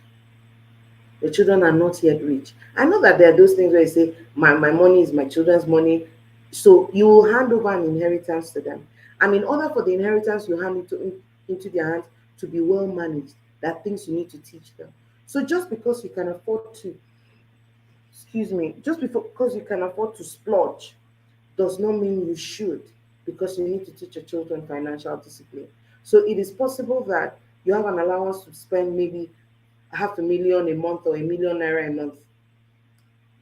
your children are not yet rich. I know that there are those things where you say, my money is my children's money. So you will hand over an inheritance to them. And in order for the inheritance you hand into their hands to be well managed, there are things you need to teach them. So just because you can afford to, because you can afford to splurge does not mean you should, because you need to teach your children financial discipline. So it is possible that you have an allowance to spend maybe 500,000 a month or 1 million naira a month.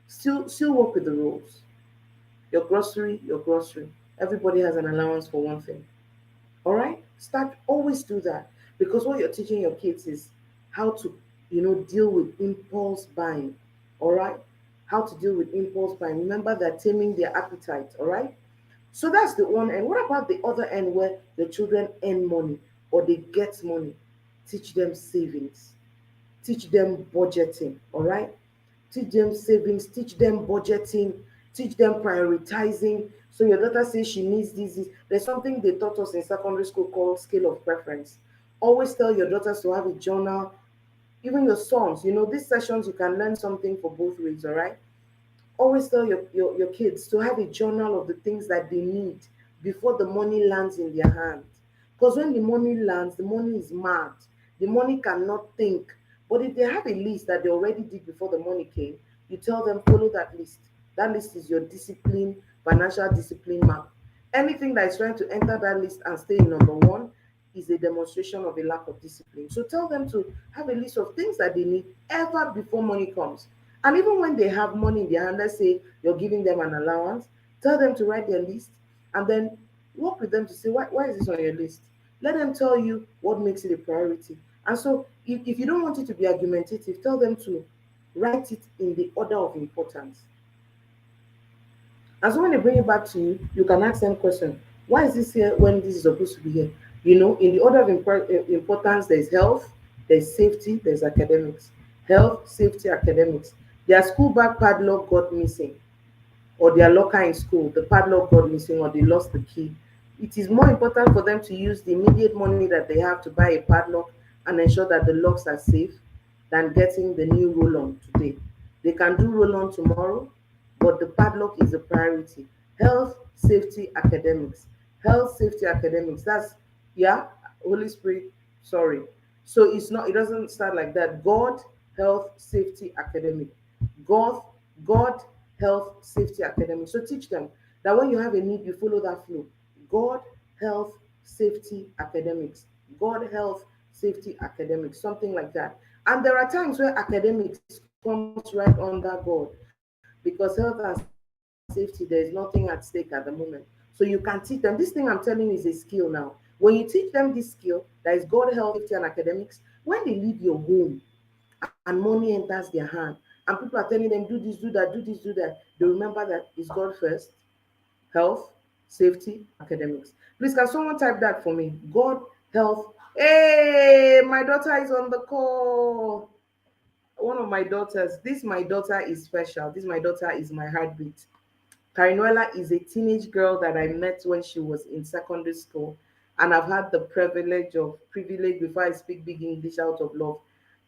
Still work with the rules. Your grocery. Everybody has an allowance for one thing. All right? Start always do that, because what you're teaching your kids is how to, deal with impulse buying. All right? How to deal with impulse buying. Remember that taming their appetite. All right? So that's the one end. What about the other end where the children earn money or they get money? Teach them savings, teach them budgeting, all right? Teach them savings, teach them budgeting, teach them prioritizing. So your daughter says she needs this. There's something they taught us in secondary school called scale of preference. Always tell your daughters to have a journal, even your sons. These sessions you can learn something for both ways, all right? Always tell your kids to have a journal of the things that they need before the money lands in their hands. Because when the money lands, the money is mad. The money cannot think. But if they have a list that they already did before the money came, you tell them follow that list. That list is your discipline, financial discipline map. Anything that is trying to enter that list and stay in number one is a demonstration of a lack of discipline. So tell them to have a list of things that they need ever before money comes. And even when they have money in their hand, let's say you're giving them an allowance, tell them to write their list and then work with them to say, why is this on your list? Let them tell you what makes it a priority. And so if you don't want it to be argumentative, tell them to write it in the order of importance. And so when they bring it back to you, you can ask them question. Why is this here when this is supposed to be here? You know, in the order of importance, there's health, there's safety, there's academics. Health, safety, academics. Their school bag padlock got missing, or their locker in school, the padlock got missing, or they lost the key. It is more important for them to use the immediate money that they have to buy a padlock and ensure that the locks are safe than getting the new roll on today. They can do roll on tomorrow, but the padlock is a priority. Health, safety, academics. Health, safety, academics. That's, yeah, Holy Spirit, sorry. So it doesn't start like that. God, health, safety, academic. God, God, health, safety, academic. So teach them that when you have a need, you follow that flow. God, health, safety, academics. God, health, safety, academics, something like that. And there are times where academics comes right under God because health and safety, there is nothing at stake at the moment. So you can teach them. This thing I'm telling you is a skill now. When you teach them this skill, that is God, health, safety, and academics, when they leave your home and money enters their hand, and people are telling them, do this, do that, do this, do that, they remember that it's God first, health, safety, academics. Please, can someone type that for me? God, health. Hey, my daughter is on the call. One of my daughters. This my daughter is special. This my daughter is my heartbeat. Karinuela is a teenage girl that I met when she was in secondary school, and I've had the privilege before I speak big English out of love,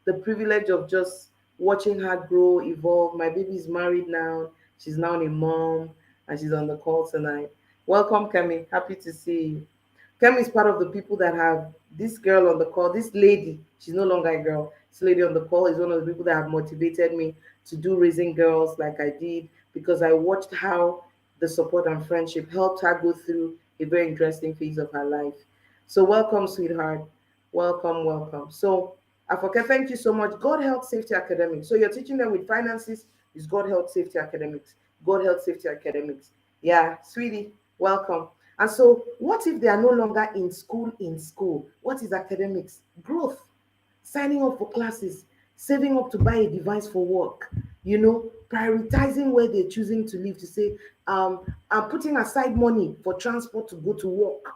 the privilege of just watching her grow, evolve. My baby is married now. She's now a mom, and she's on the call tonight. Welcome, Kemi. Happy to see you. Kemi is part of the people that have this girl on the call. This lady, she's no longer a girl. This lady on the call is one of the people that have motivated me to do raising girls like I did because I watched how the support and friendship helped her go through a very interesting phase of her life. So welcome, sweetheart. Welcome, welcome. So Afoke, thank you so much. God Health Safety Academics. So you're teaching them with finances is God Health Safety Academics. God Health Safety Academics. Yeah, sweetie, welcome. And so, what if they are no longer in school? In school, what is academics? Growth, signing up for classes, saving up to buy a device for work, prioritizing where they're choosing to live to say, I'm putting aside money for transport to go to work,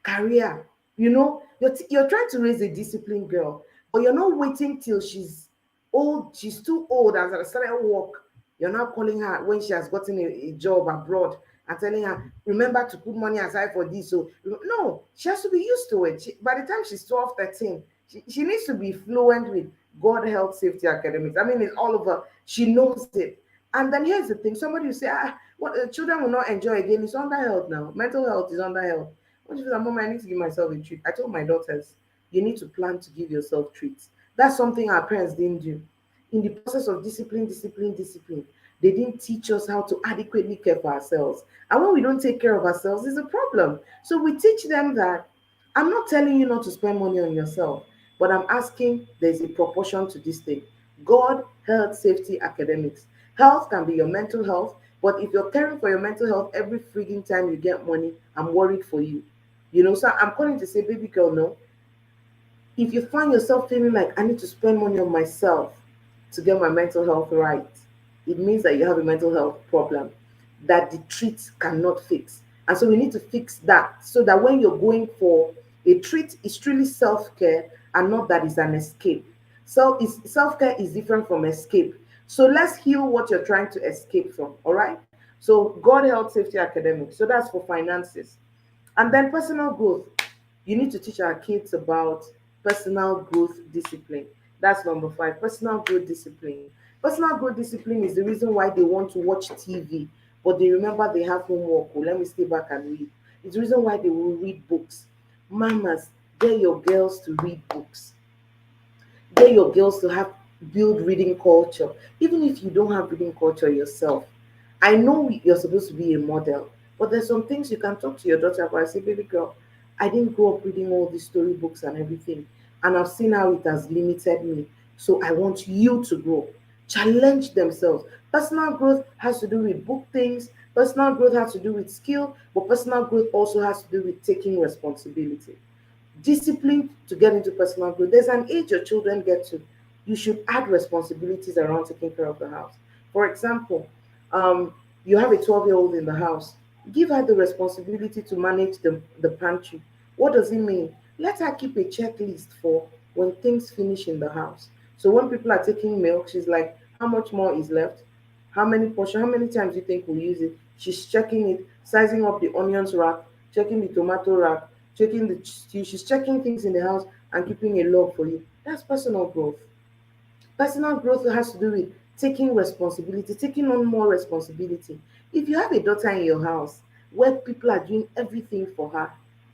career. You're trying to raise a disciplined girl, but you're not waiting till she's old. She's too old as I started work. You're not calling her when she has gotten a job abroad and telling her, remember to put money aside for this. So no, she has to be used to it. By the time she's 12, 13, she needs to be fluent with God, health, safety, academics. I mean, it's all over. She knows it. And then here's the thing: somebody will say, what children will not enjoy again. It's under health now. Mental health is under health. What if I'm mom, I need to give myself a treat? I told my daughters, you need to plan to give yourself treats. That's something our parents didn't do. In the process of discipline, they didn't teach us how to adequately care for ourselves. And when we don't take care of ourselves, it's a problem. So we teach them that I'm not telling you not to spend money on yourself, but I'm asking there's a proportion to this thing. God, health, safety, academics. Health can be your mental health, but if you're caring for your mental health every freaking time you get money, I'm worried for you. So I'm calling to say, baby girl, no. If you find yourself feeling like I need to spend money on myself to get my mental health right, it means that you have a mental health problem that the treat cannot fix. And so we need to fix that so that when you're going for a treat, it's truly self-care and not that it's an escape. So self-care is different from escape. So let's heal what you're trying to escape from. All right. So God, health, safety, academics. So that's for finances. And then personal growth. You need to teach our kids about personal growth discipline. That's number 5. Personal growth discipline. Personal growth discipline is the reason why they want to watch TV, but they remember they have homework. Oh, let me stay back and read. It's the reason why they will read books. Mamas, get your girls to read books. get your girls to have build reading culture, even if you don't have reading culture yourself. I know you're supposed to be a model, but there's some things you can talk to your daughter about. I say, baby girl, I didn't grow up reading all these storybooks and everything, and I've seen how it has limited me. So I want you to grow. Challenge themselves. Personal growth has to do with book things, personal growth has to do with skill, but personal growth also has to do with taking responsibility. Discipline to get into personal growth. There's an age your children get to. You should add responsibilities around taking care of the house. For example, you have a 12-year-old in the house. Give her the responsibility to manage the pantry. What does it mean? Let her keep a checklist for when things finish in the house. So when people are taking milk, she's like, how much more is left? How many portions? How many times do you think we'll use it? She's checking it, sizing up the onions rack, checking the tomato rack, checking the stew. She's checking things in the house and keeping a log for you. That's personal growth. Personal growth has to do with taking responsibility, taking on more responsibility. If you have a daughter in your house where people are doing everything for her,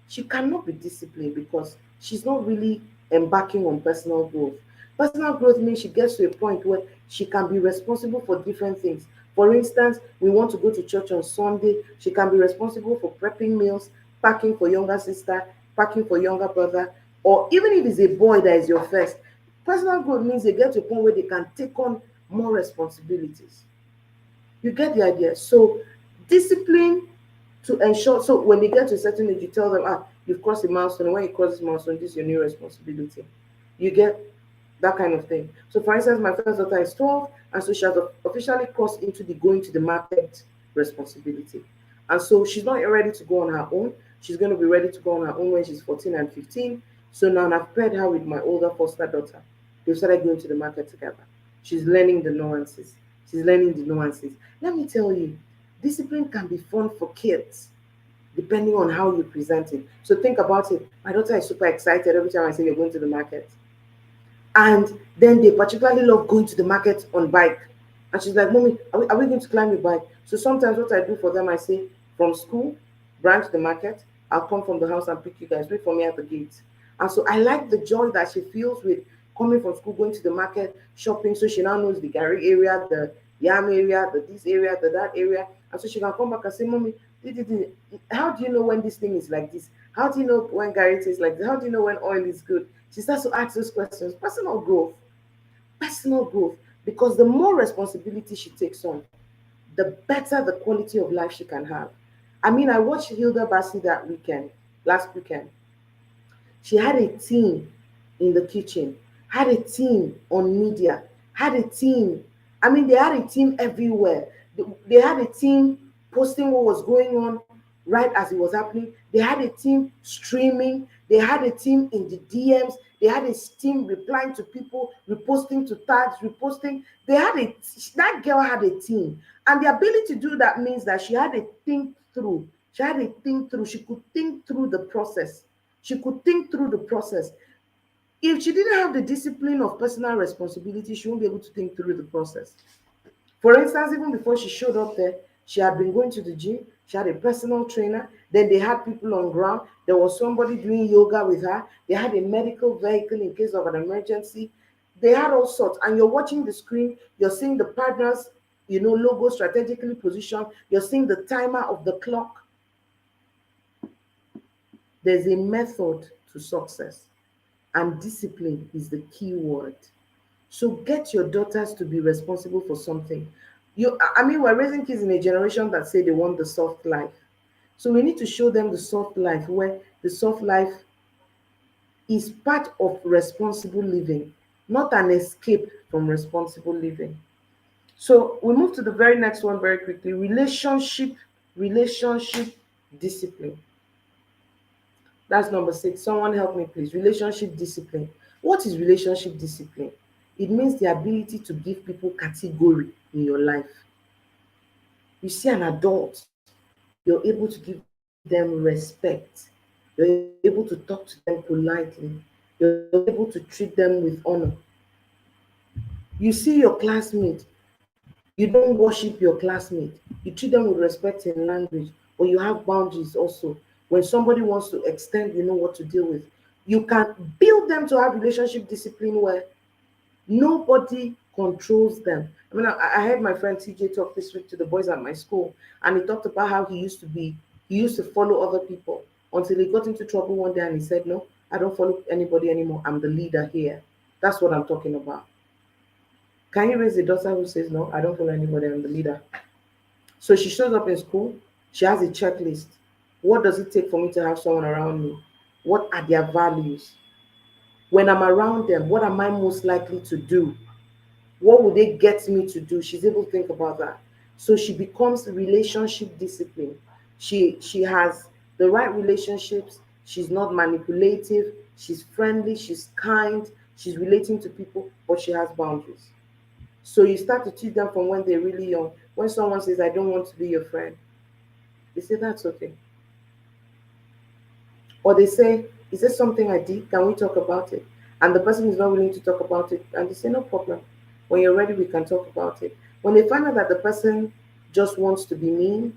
she cannot be disciplined because she's not really embarking on personal growth. Personal growth means she gets to a point where she can be responsible for different things. For instance, we want to go to church on Sunday. She can be responsible for prepping meals, packing for younger sister, packing for younger brother, or even if it's a boy that is your first. Personal growth means they get to a point where they can take on more responsibilities. You get the idea? So, discipline to ensure. So, when they get to a certain age, you tell them, you've crossed a milestone. And when you cross this milestone, this is your new responsibility. You get that kind of thing. So, for instance, my first daughter is 12, and so she has officially crossed into the going to the market responsibility. And so, she's not ready to go on her own. She's going to be ready to go on her own when she's 14 and 15. So now I've paired her with my older foster daughter. They've started going to the market together. She's learning the nuances. She's learning the nuances. Let me tell you, discipline can be fun for kids depending on how you present it. So think about it. My daughter is super excited every time I say you're going to the market. And then they particularly love going to the market on bike. And she's like, Mommy, are we going to climb a bike? So sometimes what I do for them, I say, from school, branch the market. I'll come from the house and pick you guys. Wait for me at the gate. And so I like the joy that she feels with coming from school, going to the market, shopping. So she now knows the Gary area, the Yam area, the this area, the that area. And so she can come back and say, Mommy, how do you know when this thing is like this? How do you know when Gary tastes like this? How do you know when oil is good? She starts to ask those questions. Personal growth. Because the more responsibility she takes on, the better the quality of life she can have. I mean, I watched Hilda Bassi last weekend. She had a team in the kitchen, had a team on media, had a team. I mean, they had a team everywhere. They had a team posting what was going on right as it was happening. They had a team streaming. They had a team in the DMs. They had a team replying to people, reposting to tags, reposting. That girl had a team. And the ability to do that means that she had a think through. She had a think through. She could think through the process. She could think through the process. If she didn't have the discipline of personal responsibility, she won't be able to think through the process. For instance, even before she showed up there, she had been going to the gym. She had a personal trainer. Then they had people on ground. There was somebody doing yoga with her. They had a medical vehicle in case of an emergency. They had all sorts. And you're watching the screen. You're seeing the partners, logo strategically positioned. You're seeing the timer of the clock. There's a method to success, and discipline is the key word. So get your daughters to be responsible for something. I mean, we're raising kids in a generation that say they want the soft life. So we need to show them the soft life, where the soft life is part of responsible living, not an escape from responsible living. So we move to the very next one very quickly. Relationship discipline. That's number 6. Someone help me, please. Relationship discipline. What is relationship discipline? It means the ability to give people category in your life. You see an adult, you're able to give them respect. You're able to talk to them politely. You're able to treat them with honor. You see your classmate, you don't worship your classmate. You treat them with respect in language, but you have boundaries also. When somebody wants to extend, you know what to deal with. You can build them to have relationship discipline where Nobody controls them. I mean, I heard my friend TJ talk this week to the boys at my school, and he talked about how he used to follow other people until he got into trouble one day and he said, no, I don't follow anybody anymore. I'm the leader here. That's what I'm talking about. Can you raise a daughter who says, no, I don't follow anybody, I'm the leader? So she shows up in school, she has a checklist. What does it take for me to have someone around me? What are their values? When I'm around them, what am I most likely to do? What would they get me to do? She's able to think about that. So she becomes relationship discipline. She has the right relationships. She's not manipulative. She's friendly. She's kind. She's relating to people, but she has boundaries. So you start to teach them from when they're really young. When someone says, I don't want to be your friend, they say, that's okay. Or they say, is this something I did? Can we talk about it? And the person is not willing to talk about it. And they say, no problem. When you're ready, we can talk about it. When they find out that the person just wants to be mean,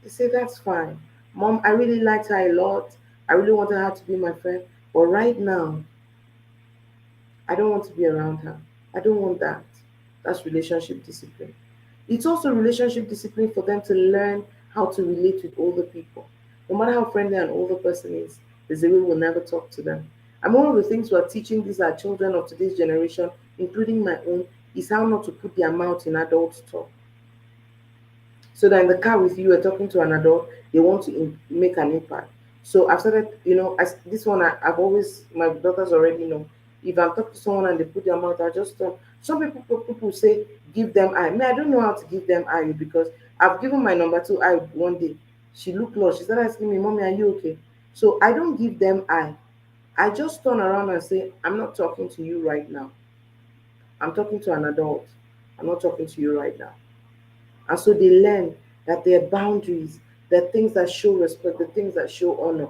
they say, that's fine. Mom, I really liked her a lot. I really wanted her to be my friend. But right now, I don't want to be around her. I don't want that. That's relationship discipline. It's also relationship discipline for them to learn how to relate with older people. No matter how friendly an older person is, there's a way we'll never talk to them. And one of the things we're teaching these are children of today's generation, including my own, is how not to put their mouth in adult talk. So that in the car with you, you're talking to an adult, they want to make an impact. So I've started, as this one, I've always, my daughters already know. If I'm talking to someone and they put their mouth, I just talk. Some people say give them eye. Me, I don't know how to give them eye because I've given my number two eye one day. She looked lost. She started asking me, "Mommy, are you okay?" So I don't give them eye. I just turn around and say, "I'm not talking to you right now. I'm talking to an adult. I'm not talking to you right now." And so they learn that there are boundaries, there are things that show respect, the things that show honor.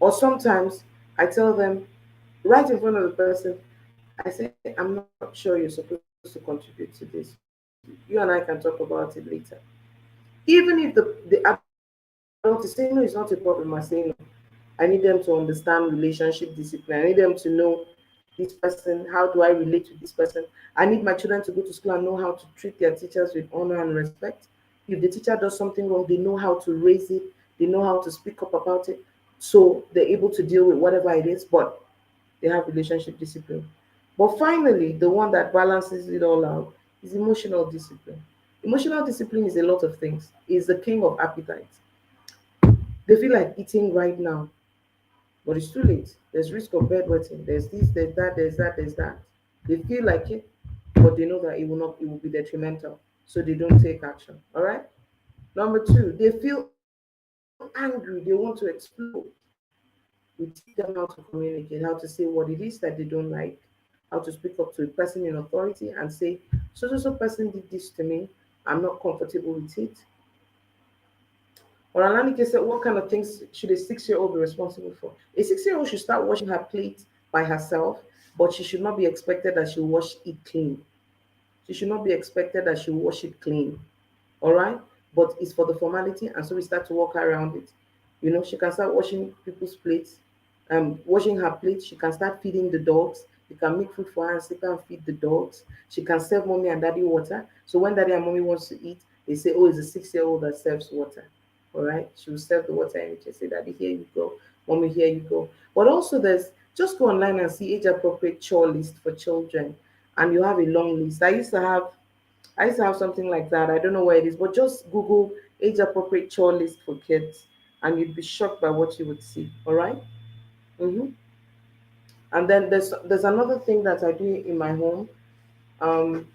Or sometimes I tell them right in front of the person, I say, I'm not sure you're supposed to contribute to this. You and I can talk about it later. Even if the adult is saying, no, it's not a problem, I say, no. I need them to understand relationship discipline. I need them to know this person. How do I relate to this person? I need my children to go to school and know how to treat their teachers with honor and respect. If the teacher does something wrong, they know how to raise it, they know how to speak up about it. So they're able to deal with whatever it is, but they have relationship discipline. But finally, the one that balances it all out is emotional discipline. Emotional discipline is a lot of things. It's the king of appetite. They feel like eating right now, but it's too late. There's risk of bedwetting. There's this, there's that, there's that, there's that. They feel like it, but they know that it will not, it will be detrimental. So they don't take action. All right. Number two, they feel angry. They want to explode. We teach them how to communicate, how to say what it is that they don't like, how to speak up to a person in authority and say, so person did this to me. I'm not comfortable with it. Or Alanike said, what kind of things should a 6-year-old be responsible for? A 6-year-old should start washing her plate by herself, but she should not be expected that she wash it clean. She should not be expected that she wash it clean. All right? But it's for the formality, and so we start to walk around it. She can start washing people's plates, washing her plate. She can start feeding the dogs. You can make food for her and sit and feed the dogs. She can serve mommy and daddy water. So when daddy and mommy wants to eat, they say, oh, it's a 6-year-old that serves water. All right? She will serve the water and she say, daddy, here you go. Mommy, here you go. But also there's, just go online and see age appropriate chore list for children. And you have a long list. I used to have something like that. I don't know where it is, but just Google age appropriate chore list for kids, and you'd be shocked by what you would see. All right. Mm-hmm. And then there's another thing that I do in my home. Um,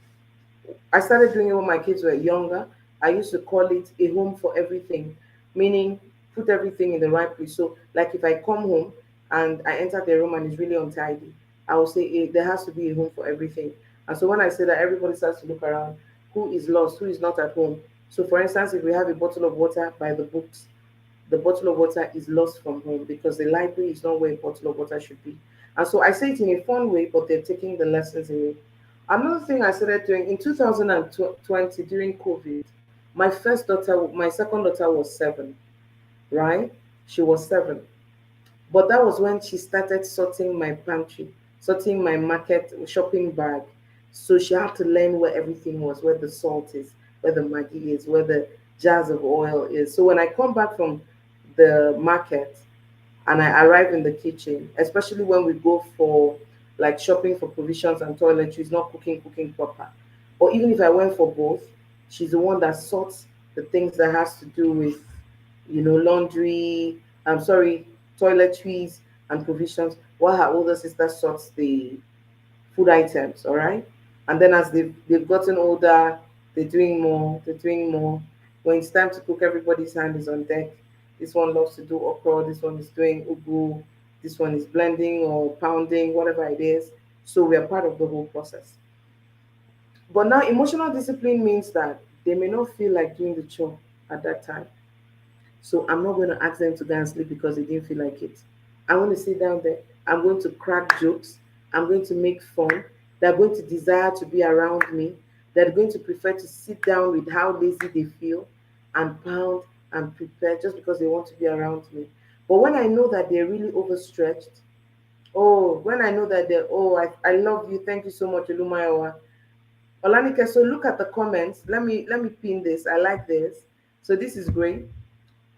I started doing it when my kids were younger. I used to call it a home for everything, meaning put everything in the right place. So, like if I come home and I enter the room and it's really untidy, I will say there has to be a home for everything. And so when I say that, everybody starts to look around, who is lost, who is not at home. So, for instance, if we have a bottle of water by the books, the bottle of water is lost from home because the library is not where a bottle of water should be. And so I say it in a fun way, but they're taking the lessons away. Another thing I started doing in 2020 during COVID, my second daughter was 7, right? She was 7. But that was when she started sorting my pantry. sorting my market shopping bag. So she had to learn where everything was, where the salt is, where the maggi is, where the jars of oil is. So when I come back from the market and I arrive in the kitchen, especially when we go for like shopping for provisions and toiletries, not cooking proper. Or even if I went for both, she's the one that sorts the things that has to do with, laundry, I'm sorry, toiletries and provisions, while her older sister sorts the food items, all right? And then as they've gotten older, they're doing more. When it's time to cook, everybody's hand is on deck. This one loves to do okra, this one is doing ugu, this one is blending or pounding, whatever it is. So we are part of the whole process. But now emotional discipline means that they may not feel like doing the chore at that time. So I'm not going to ask them to go and sleep because they didn't feel like it. I want to sit down there. I'm going to crack jokes. I'm going to make fun. They're going to desire to be around me. They're going to prefer to sit down with how lazy they feel and pound and prepare just because they want to be around me. But when I know that they're really overstretched, oh, when I know that they're, oh, I love you. Thank you so much, Olumayowa. Olanike, so look at the comments. Let me pin this. I like this. So this is great.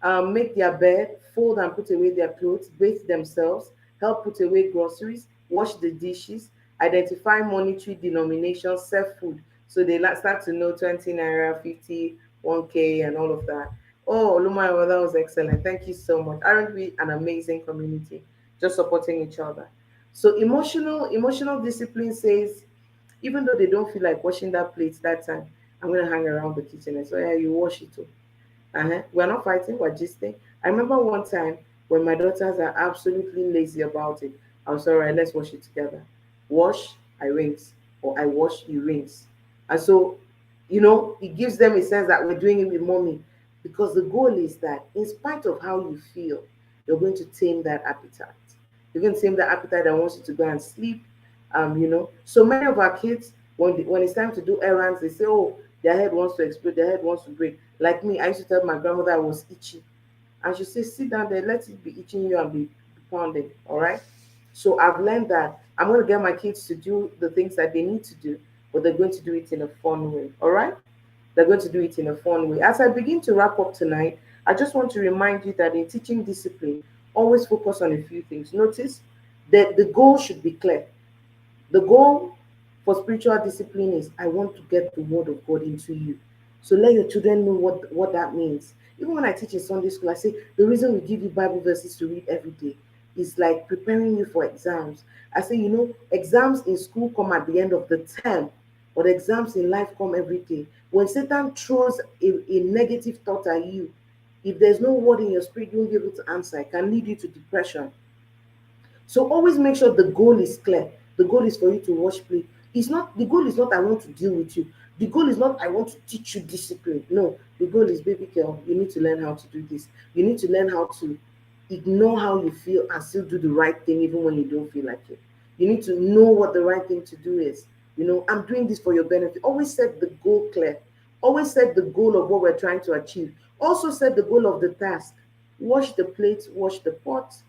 Make their bed, fold and put away their clothes, bathe themselves, help put away groceries, wash the dishes, identify monetary denominations, serve food. So they start to know 20 naira, 50, 1K, and all of that. Oh, Oluma, that was excellent. Thank you so much. Aren't we an amazing community? Just supporting each other. So emotional discipline says, even though they don't feel like washing that plate that time, I'm gonna hang around the kitchen and say, yeah, you wash it too. We're not fighting, we're gisting. I remember one time when my daughters are absolutely lazy about it. I was all right, let's wash it together. Wash, I rinse, or I wash, you rinse. And so, it gives them a sense that we're doing it with mommy because the goal is that, in spite of how you feel, you're going to tame that appetite. You're going to tame that appetite that wants you to go and sleep. So many of our kids, when it's time to do errands, they say, oh, their head wants to explode, their head wants to break. Like me, I used to tell my grandmother I was itchy. And she said, sit down there, let it be itching you and be pounding. All right. So I've learned that I'm going to get my kids to do the things that they need to do, but they're going to do it in a fun way. All right. They're going to do it in a fun way. As I begin to wrap up tonight, I just want to remind you that in teaching discipline, always focus on a few things. Notice that the goal should be clear. The goal for spiritual discipline is I want to get the word of God into you. So let your children know what that means. Even when I teach in Sunday school, I say the reason we give you Bible verses to read every day is like preparing you for exams. I say, exams in school come at the end of the term, but exams in life come every day. When Satan throws a negative thought at you, if there's no word in your spirit, you won't be able to answer. It can lead you to depression. So always make sure the goal is clear. The goal is for you to wash plate. It's not the goal is not I want to deal with you. The goal is not I want to teach you discipline. No, the goal is baby girl, you need to learn how to do this. You need to learn how to ignore how you feel and still do the right thing even when you don't feel like it. You need to know what the right thing to do is. I'm doing this for your benefit. Always set the goal clear. Always set the goal of what we're trying to achieve. Also set the goal of the task. Wash the plates, wash the pots,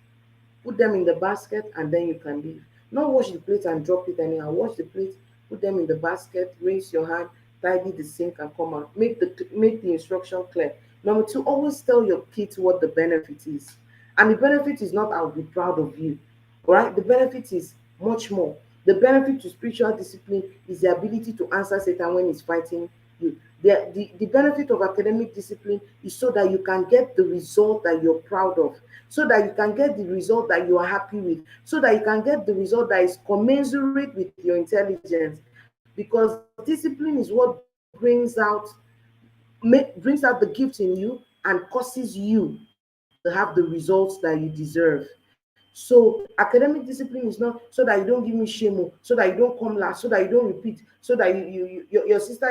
put them in the basket, and then you can leave. Not wash the plate and drop it anyhow. Wash the plate, put them in the basket, rinse your hand, tidy the sink, and come out. Make the instruction clear. Number two, always tell your kids what the benefit is. And the benefit is not I'll be proud of you. All right? The benefit is much more. The benefit to spiritual discipline is the ability to answer Satan when he's fighting you. The benefit of academic discipline is so that you can get the result that you're proud of, so that you can get the result that you are happy with, so that you can get the result that is commensurate with your intelligence. Because discipline is what brings out the gift in you and causes you to have the results that you deserve. So academic discipline is not so that you don't give me shame, so that you don't come last, so that you don't repeat, so that your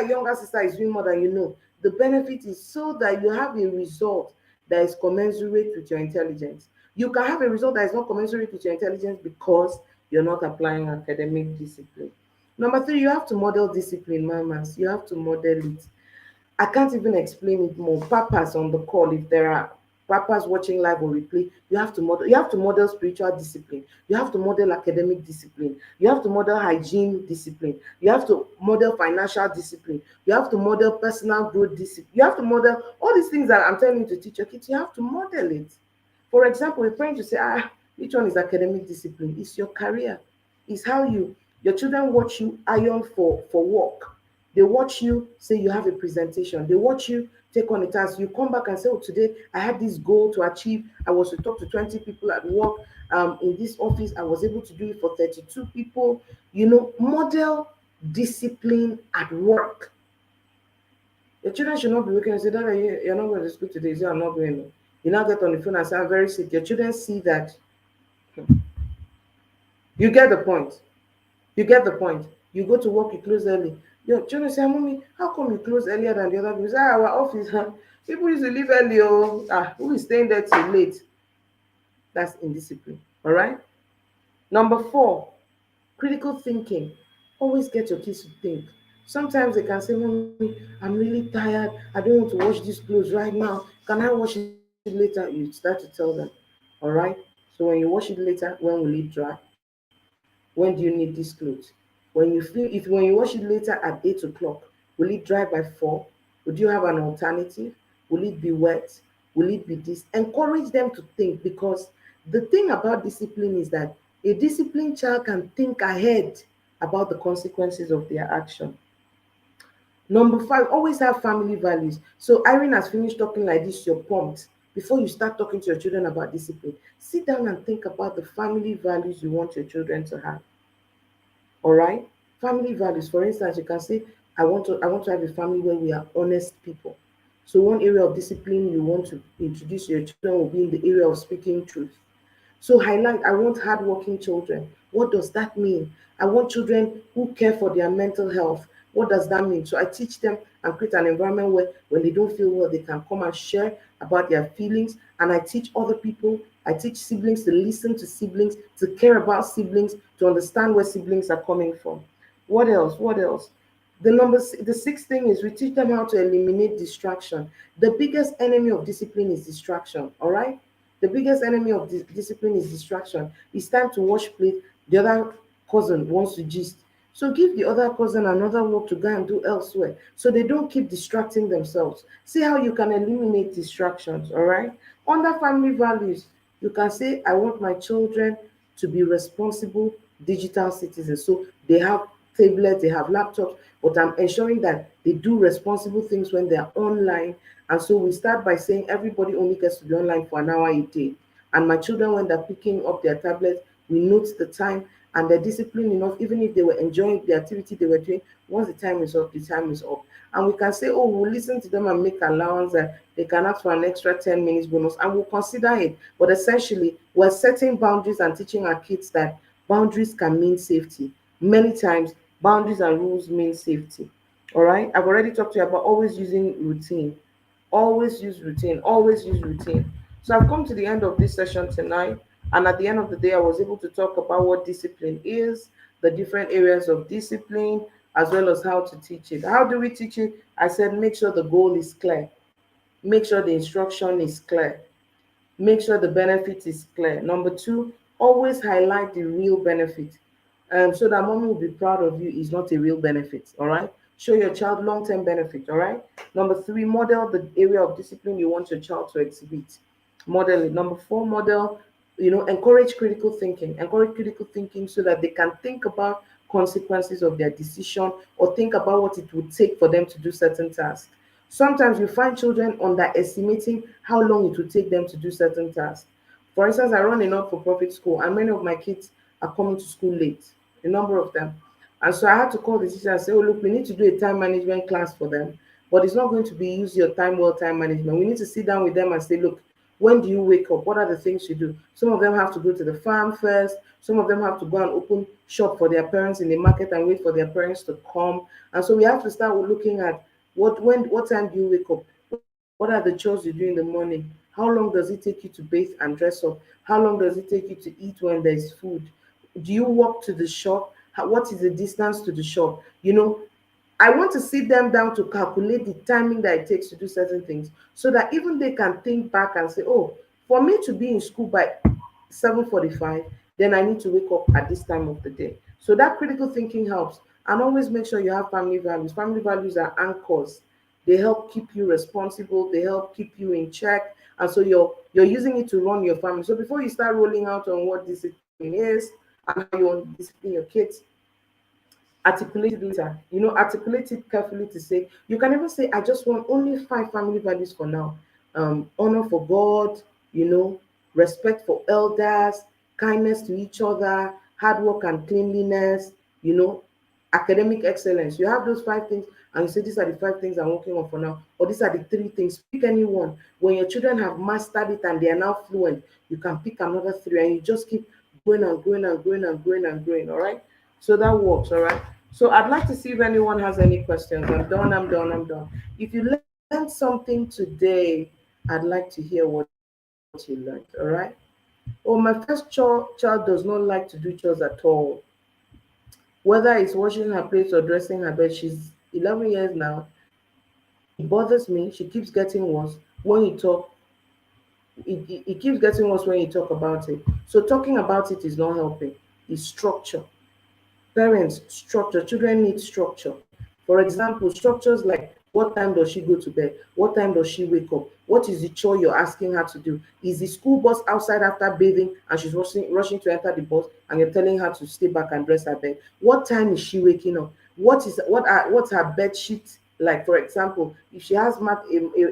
younger sister is doing more than you know. The benefit is so that you have a result that is commensurate with your intelligence. You can have a result that is not commensurate with your intelligence because you're not applying academic discipline. Number three, you have to model discipline, mamas. You have to model it. I can't even explain it more. Papas on the call, if there are papa's watching live or replay, you have to model spiritual discipline, you have to model academic discipline, you have to model hygiene discipline, you have to model financial discipline, you have to model personal growth discipline, you have to model all these things that I'm telling you to teach your kids. You have to model it. For example, a parent to say, which one is academic discipline? It's your career. It's how your children watch you iron for work. They watch you say you have a presentation. They watch you take on a task. You come back and say, oh, today I had this goal to achieve. I was to talk to 20 people at work. In this office, I was able to do it for 32 people. Model discipline at work. Your children should not be waking and say, Dada, you're not going to school today. You say, I'm not going. You now get on the phone and say, I'm very sick. Your children see that. You get the point. You get the point. You go to work, you close early. Your children say, Mommy, how come you close earlier than the other people? Say, our office, people used to leave early. Oh, who is staying there till late? That's indiscipline. All right. Number 4, critical thinking. Always get your kids to think. Sometimes they can say, Mommy, I'm really tired. I don't want to wash these clothes right now. Can I wash it later? You start to tell them. All right. So when you wash it later, when will it dry? When do you need these clothes? When you wash it later at 8 o'clock, will it dry by 4? Would you have an alternative? Will it be wet? Will it be this? Encourage them to think, because the thing about discipline is that a disciplined child can think ahead about the consequences of their action. Number 5, always have family values. So Irene has finished talking like this, you're pumped. Before you start talking to your children about discipline, sit down and think about the family values you want your children to have. All right? Family values. For instance, you can say, I want to have a family where we are honest people. So one area of discipline you want to introduce to your children will be in the area of speaking truth. So highlight, I want hardworking children. What does that mean? I want children who care for their mental health. What does that mean? So I teach them and create an environment where when they don't feel well, they can come and share about their feelings. And I teach other people, I teach siblings to listen to siblings, to care about siblings, to understand where siblings are coming from. What else? What else? The 6th thing is we teach them how to eliminate distraction. The biggest enemy of discipline is distraction. All right. The biggest enemy of discipline is distraction. It's time to wash plate. The other cousin wants to gist. So give the other cousin another work to go and do elsewhere, so they don't keep distracting themselves. See how you can eliminate distractions, all right? Under family values, you can say, I want my children to be responsible digital citizens. So they have tablets, they have laptops, but I'm ensuring that they do responsible things when they're online. And so we start by saying everybody only gets to be online for an hour a day. And my children, when they're picking up their tablet, we note the time, and they're disciplined enough, even if they were enjoying the activity they were doing, once the time is up, the time is up. And we can say, oh, we'll listen to them and make allowance that they can ask for an extra 10 minutes bonus, and we'll consider it. But essentially, we're setting boundaries and teaching our kids that boundaries can mean safety. Many times, boundaries and rules mean safety. All right. I've already talked to you about always using routine. Always use routine. Always use routine. So I've come to the end of this session tonight. And at the end of the day, I was able to talk about what discipline is, the different areas of discipline, as well as how to teach it. How do we teach it? I said, make sure the goal is clear. Make sure the instruction is clear. Make sure the benefit is clear. Number 2, always highlight the real benefit. So that mommy will be proud of you is not a real benefit. All right. Show your child long-term benefit. All right. Number 3, model the area of discipline you want your child to exhibit. Model it. Number 4, model, encourage critical thinking. Encourage critical thinking so that they can think about consequences of their decision, or think about what it would take for them to do certain tasks. Sometimes you find children underestimating how long it will take them to do certain tasks. For instance, I run a not-for-profit school, and many of my kids are coming to school late, a number of them. And so I had to call the teacher and say, oh, look, we need to do a time management class for them, but it's not going to be use your time well time management. We need to sit down with them and say, look, when do you wake up? What are the things you do? Some of them have to go to the farm first. Some of them have to go and open shop for their parents in the market and wait for their parents to come. And so we have to start looking at what time do you wake up? What are the chores you do in the morning? How long does it take you to bathe and dress up? How long does it take you to eat when there's food? Do you walk to the shop? What is the distance to the shop? I want to sit them down to calculate the timing that it takes to do certain things so that even they can think back and say, oh, for me to be in school by 7:45, then I need to wake up at this time of the day. So that critical thinking helps. And always make sure you have family values. Family values are anchors. They help keep you responsible, they help keep you in check. And so you're using it to run your family. So before you start rolling out on what discipline is and how you want to discipline your kids, articulate it later. Articulate it carefully to say, you can even say, I just want only 5 family values for now. Honor for God, respect for elders, kindness to each other, hard work and cleanliness, you know, academic excellence. You have those 5 things, and you say, these are the 5 things I'm working on for now, or these are the 3 things. Pick any one. When your children have mastered it and they are now fluent, you can pick another 3, and you just keep growing and growing and growing and growing and growing. All right. So that works. All right. So I'd like to see if anyone has any questions. I'm done. I'm done. I'm done. If you learned something today, I'd like to hear what you learned. All right. Oh, my first child does not like to do chores at all. Whether it's washing her plates or dressing her bed, she's 11 years now. It bothers me. She keeps getting worse when you talk. It keeps getting worse when you talk about it. So talking about it is not helping. It's structure. Parents, structure. Children need structure. For example, structures like, what time does she go to bed? What time does she wake up? What is the chore you're asking her to do? Is the school bus outside after bathing and she's rushing to enter the bus, and you're telling her to stay back and dress her bed? What time is she waking up? What's her bed sheet like? For example, if she has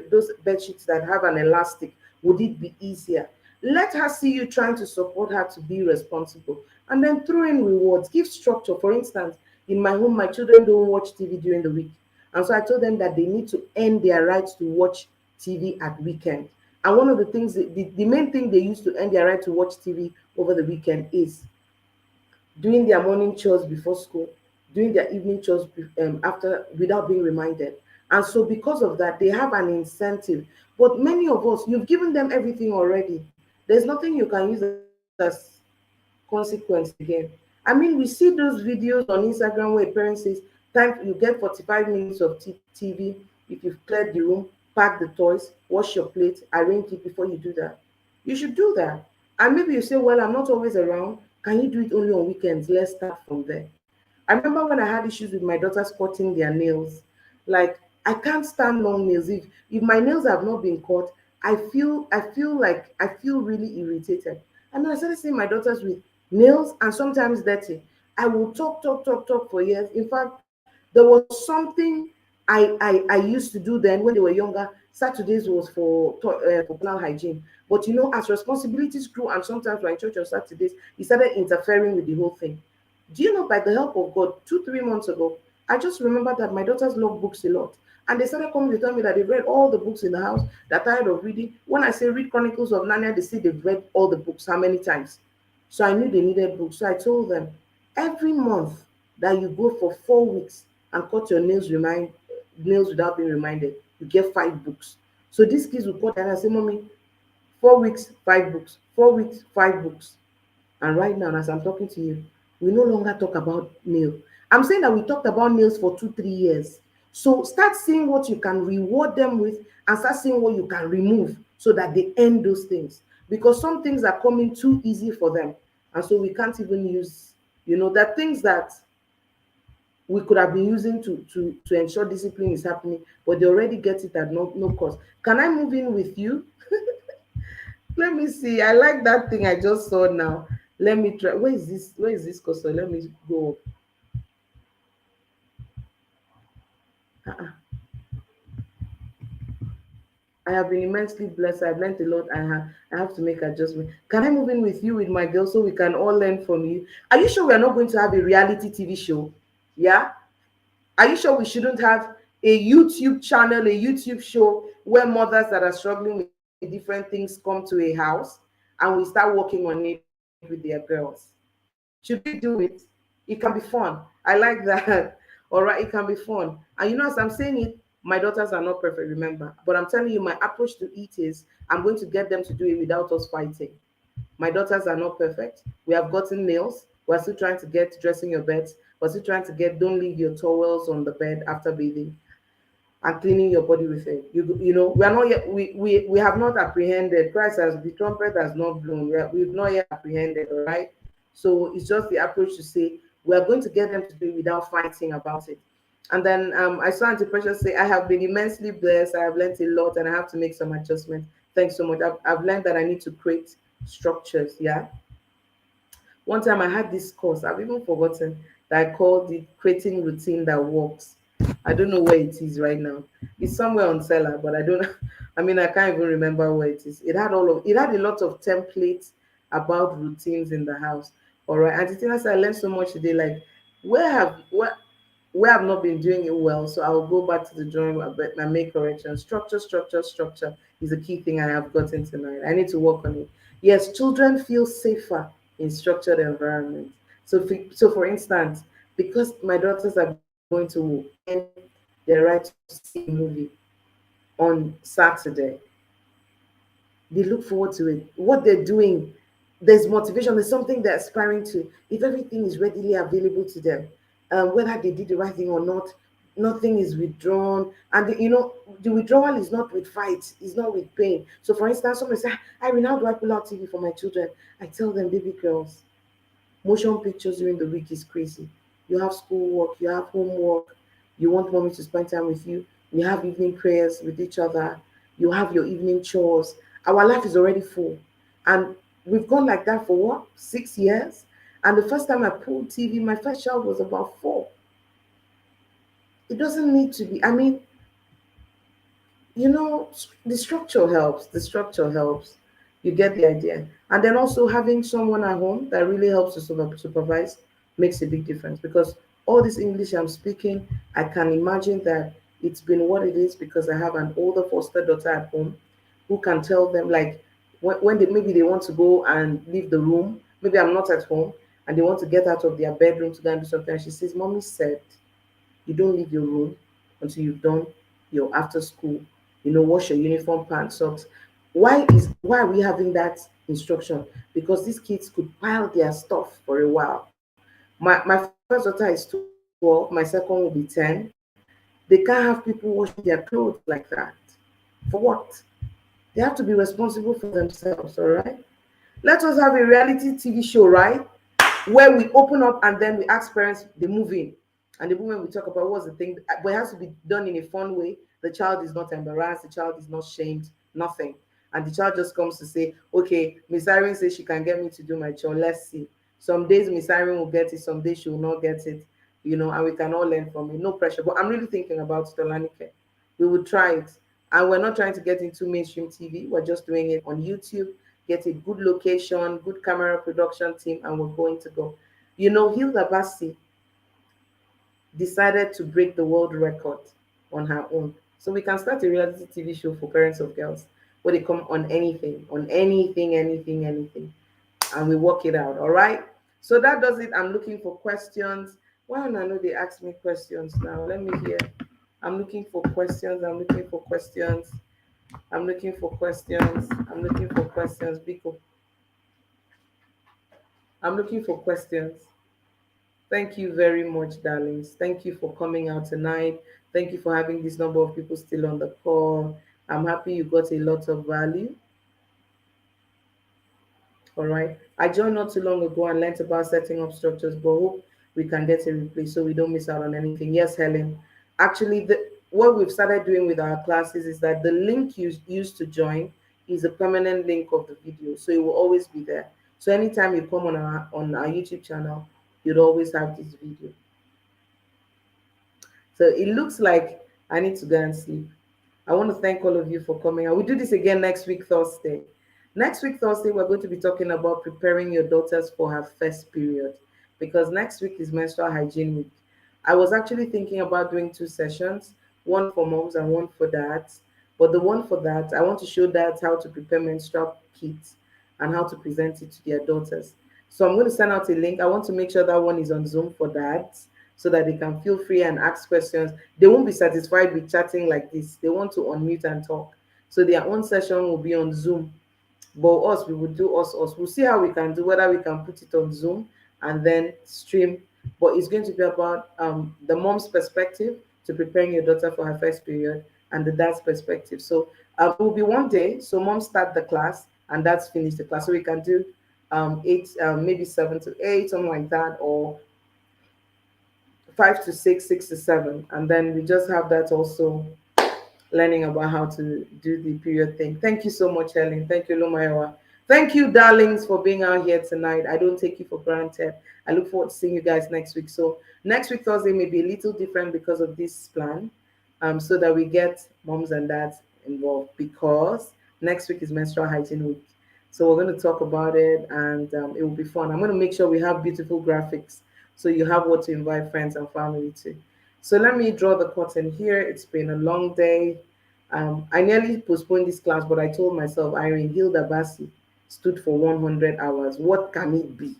those bed sheets that have an elastic, would it be easier? Let her see you trying to support her to be responsible, and then throw in rewards. Give structure. For instance, in my home, my children don't watch TV during the week, and so I told them that they need to earn their rights to watch TV at weekend. And one of the things, the main thing they use to earn their right to watch TV over the weekend is doing their morning chores before school, doing their evening chores after, without being reminded. And so because of that, they have an incentive. But many of us, you've given them everything already. There's nothing you can use as consequence again. I mean, we see those videos on Instagram where parents says, time you get 45 minutes of TV if you've cleared the room, pack the toys, wash your plate, arrange it before you do that. You should do that. And maybe you say, well, I'm not always around. Can you do it only on weekends? Let's start from there. I remember when I had issues with my daughters cutting their nails. Like, I can't stand long nails. If my nails have not been cut, I feel really irritated. And then I started seeing my daughters with nails and sometimes dirty. I will talk, talk, talk, talk for years. In fact, there was something I used to do then when they were younger. Saturdays was for personal hygiene. But as responsibilities grew and sometimes we're in church on Saturdays, he started interfering with the whole thing. Do you know, by the help of God, 2, 3 months ago, I just remembered that my daughters love books a lot. And they started coming to tell me that they've read all the books in the house. They're tired of reading. When I say read Chronicles of Narnia, they say they've read all the books. How many times? So I knew they needed books. So I told them, every month that you go for 4 weeks and cut your nails without being reminded, you get 5 books. So these kids will cut and I say, Mommy, 4 weeks, 5 books, 4 weeks, 5 books. And right now, as I'm talking to you, we no longer talk about nail. I'm saying that we talked about nails for 2, 3 years. So start seeing what you can reward them with and start seeing what you can remove so that they end those things. Because some things are coming too easy for them. And so we can't even use, that things that we could have been using to ensure discipline is happening, but they already get it at no cost. Can I move in with you? Let me see. I like that thing I just saw now. Let me try. Where is this cursor? Let me go. Uh-uh. I have been immensely blessed. I've learned a lot. I have to make adjustment. Can I move in with you with my girl so we can all learn from you? Are you sure we are not going to have a reality TV show? Yeah? Are you sure we shouldn't have a YouTube channel, a YouTube show where mothers that are struggling with different things come to a house and we start working on it with their girls? Should we do it? It can be fun. I like that. All right, it can be fun. And as I'm saying it, my daughters are not perfect, remember. But I'm telling you, my approach to it is I'm going to get them to do it without us fighting. My daughters are not perfect. We have gotten nails. We're still trying to get dressing your beds. Was he trying to get, don't leave your towels on the bed after bathing and cleaning your body with it? You know, we are not yet, we have not apprehended. Christ has, the trumpet has not blown. We've not yet apprehended, all right? So it's just the approach to say, we are going to get them to do it without fighting about it. And then I saw Auntie Precious say, I have been immensely blessed. I have learned a lot and I have to make some adjustments. Thanks so much. I've learned that I need to create structures. Yeah. One time I had this course, I've even forgotten, that I called it Creating Routine That Works. I don't know where it is right now. It's somewhere on Seller, but I don't I mean, I can't even remember where it is. It had a lot of templates about routines in the house. All right. And Titina said, I learned so much today. Like, where have where where I've not been doing it well, so I'll go back to the drawing board and make corrections. Structure, structure, structure is a key thing I have gotten tonight. I need to work on it. Yes, children feel safer in structured environments. So for instance, because my daughters are going to earn their right to see a movie on Saturday, they look forward to it. What they're doing, there's motivation, there's something they're aspiring to. If everything is readily available to them, whether they did the right thing or not, nothing is withdrawn. And the withdrawal is not with fight, it's not with pain. So, for instance, someone say, I mean, how do I pull out TV for my children? I tell them, baby girls, motion pictures during the week is crazy. You have schoolwork, you have homework, you want mommy to spend time with you, we have evening prayers with each other, you have your evening chores. Our life is already full. And we've gone like that for what? 6 years? And the first time I pulled TV, my first child was about 4. It doesn't need to be, I mean, the structure helps. The structure helps. You get the idea. And then also having someone at home that really helps to supervise makes a big difference, because all this English I'm speaking, I can imagine that it's been what it is because I have an older foster daughter at home who can tell them, like, when they maybe they want to go and leave the room, maybe I'm not at home and they want to get out of their bedroom to go and do something. And she says, Mommy said you don't leave your room until you've done your after school, wash your uniform, pants, socks. Why are we having that instruction? Because these kids could pile their stuff for a while. My first daughter is 12, my second will be 10. They can't have people washing their clothes like that. For what? They have to be responsible for themselves, all right? Let us have a reality TV show, right? Where we open up and then we ask parents, they move in. And the moment we talk about what's the thing, but it has to be done in a fun way. The child is not embarrassed, the child is not shamed, nothing. And the child just comes to say, okay, Miss Irene says she can get me to do my chore. Let's see. Some days Miss Irene will get it, some days she will not get it, and we can all learn from it. No pressure. But I'm really thinking about Stolanike. We would try it. And we're not trying to get into mainstream TV. We're just doing it on YouTube, get a good location, good camera production team, and we're going to go. Hilda Basti decided to break the world record on her own. So we can start a reality TV show for parents of girls where they come on anything, anything, and we work it out. All right. So that does it. I'm looking for questions. Why don't I know they ask me questions now? Let me hear. I'm looking for questions. I'm looking for questions. I'm looking for questions. I'm looking for questions. Biko. I'm looking for questions. Thank you very much, darlings. Thank you for coming out tonight. Thank you for having this number of people still on the call. I'm happy you got a lot of value. All right. I joined not too long ago and learned about setting up structures, but hope we can get a replay so we don't miss out on anything. Yes, Helen. Actually, what we've started doing with our classes is that the link you use to join is a permanent link of the video, so it will always be there. So anytime you come on our YouTube channel, you'd always have this video. So it looks like I need to go and sleep. I want to thank all of you for coming. I will do this again next week, Thursday. Next week, Thursday, we're going to be talking about preparing your daughters for her first period, because next week is menstrual hygiene week. I was actually thinking about doing 2 sessions, one for moms and one for dads. But the one for dads, I want to show dads how to prepare menstrual kits and how to present it to their daughters. So I'm going to send out a link. I want to make sure that one is on Zoom for dads so that they can feel free and ask questions. They won't be satisfied with chatting like this. They want to unmute and talk. So their own session will be on Zoom. But us, we will do us. We'll see how we can do, whether we can put it on Zoom and then stream but it's going to be about the mom's perspective to preparing your daughter for her first period, and the dad's perspective. So it will be one day. So mom start the class and dad's finish the class. So we can do eight, maybe 7 to 8, something like that, or 5 to 6, 6 to 7, and then we just have that also learning about how to do the period thing. Thank you so much, Helen. Thank you, Lumayawa. Thank you, darlings, for being out here tonight. I don't take you for granted. I look forward to seeing you guys next week. So next week, Thursday, may be a little different because of this plan, so that we get moms and dads involved, because next week is menstrual hygiene week. So we're going to talk about it, and it will be fun. I'm going to make sure we have beautiful graphics so you have what to invite friends and family to. So let me draw the curtain here. It's been a long day. I nearly postponed this class, but I told myself, Irene Hilda Bassi stood for 100 hours. What can it be?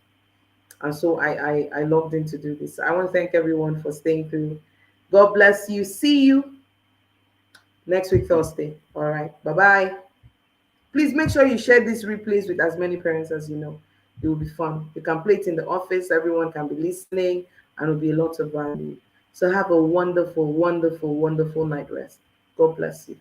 And so I logged in to do this. I want to thank everyone for staying through. God bless you. See you next week, Thursday. All right. Bye bye. Please make sure you share these replays with as many parents as you know. It will be fun. You can play it in the office, everyone can be listening, and it'll be a lot of value. So have a wonderful, wonderful, wonderful night rest. God bless you.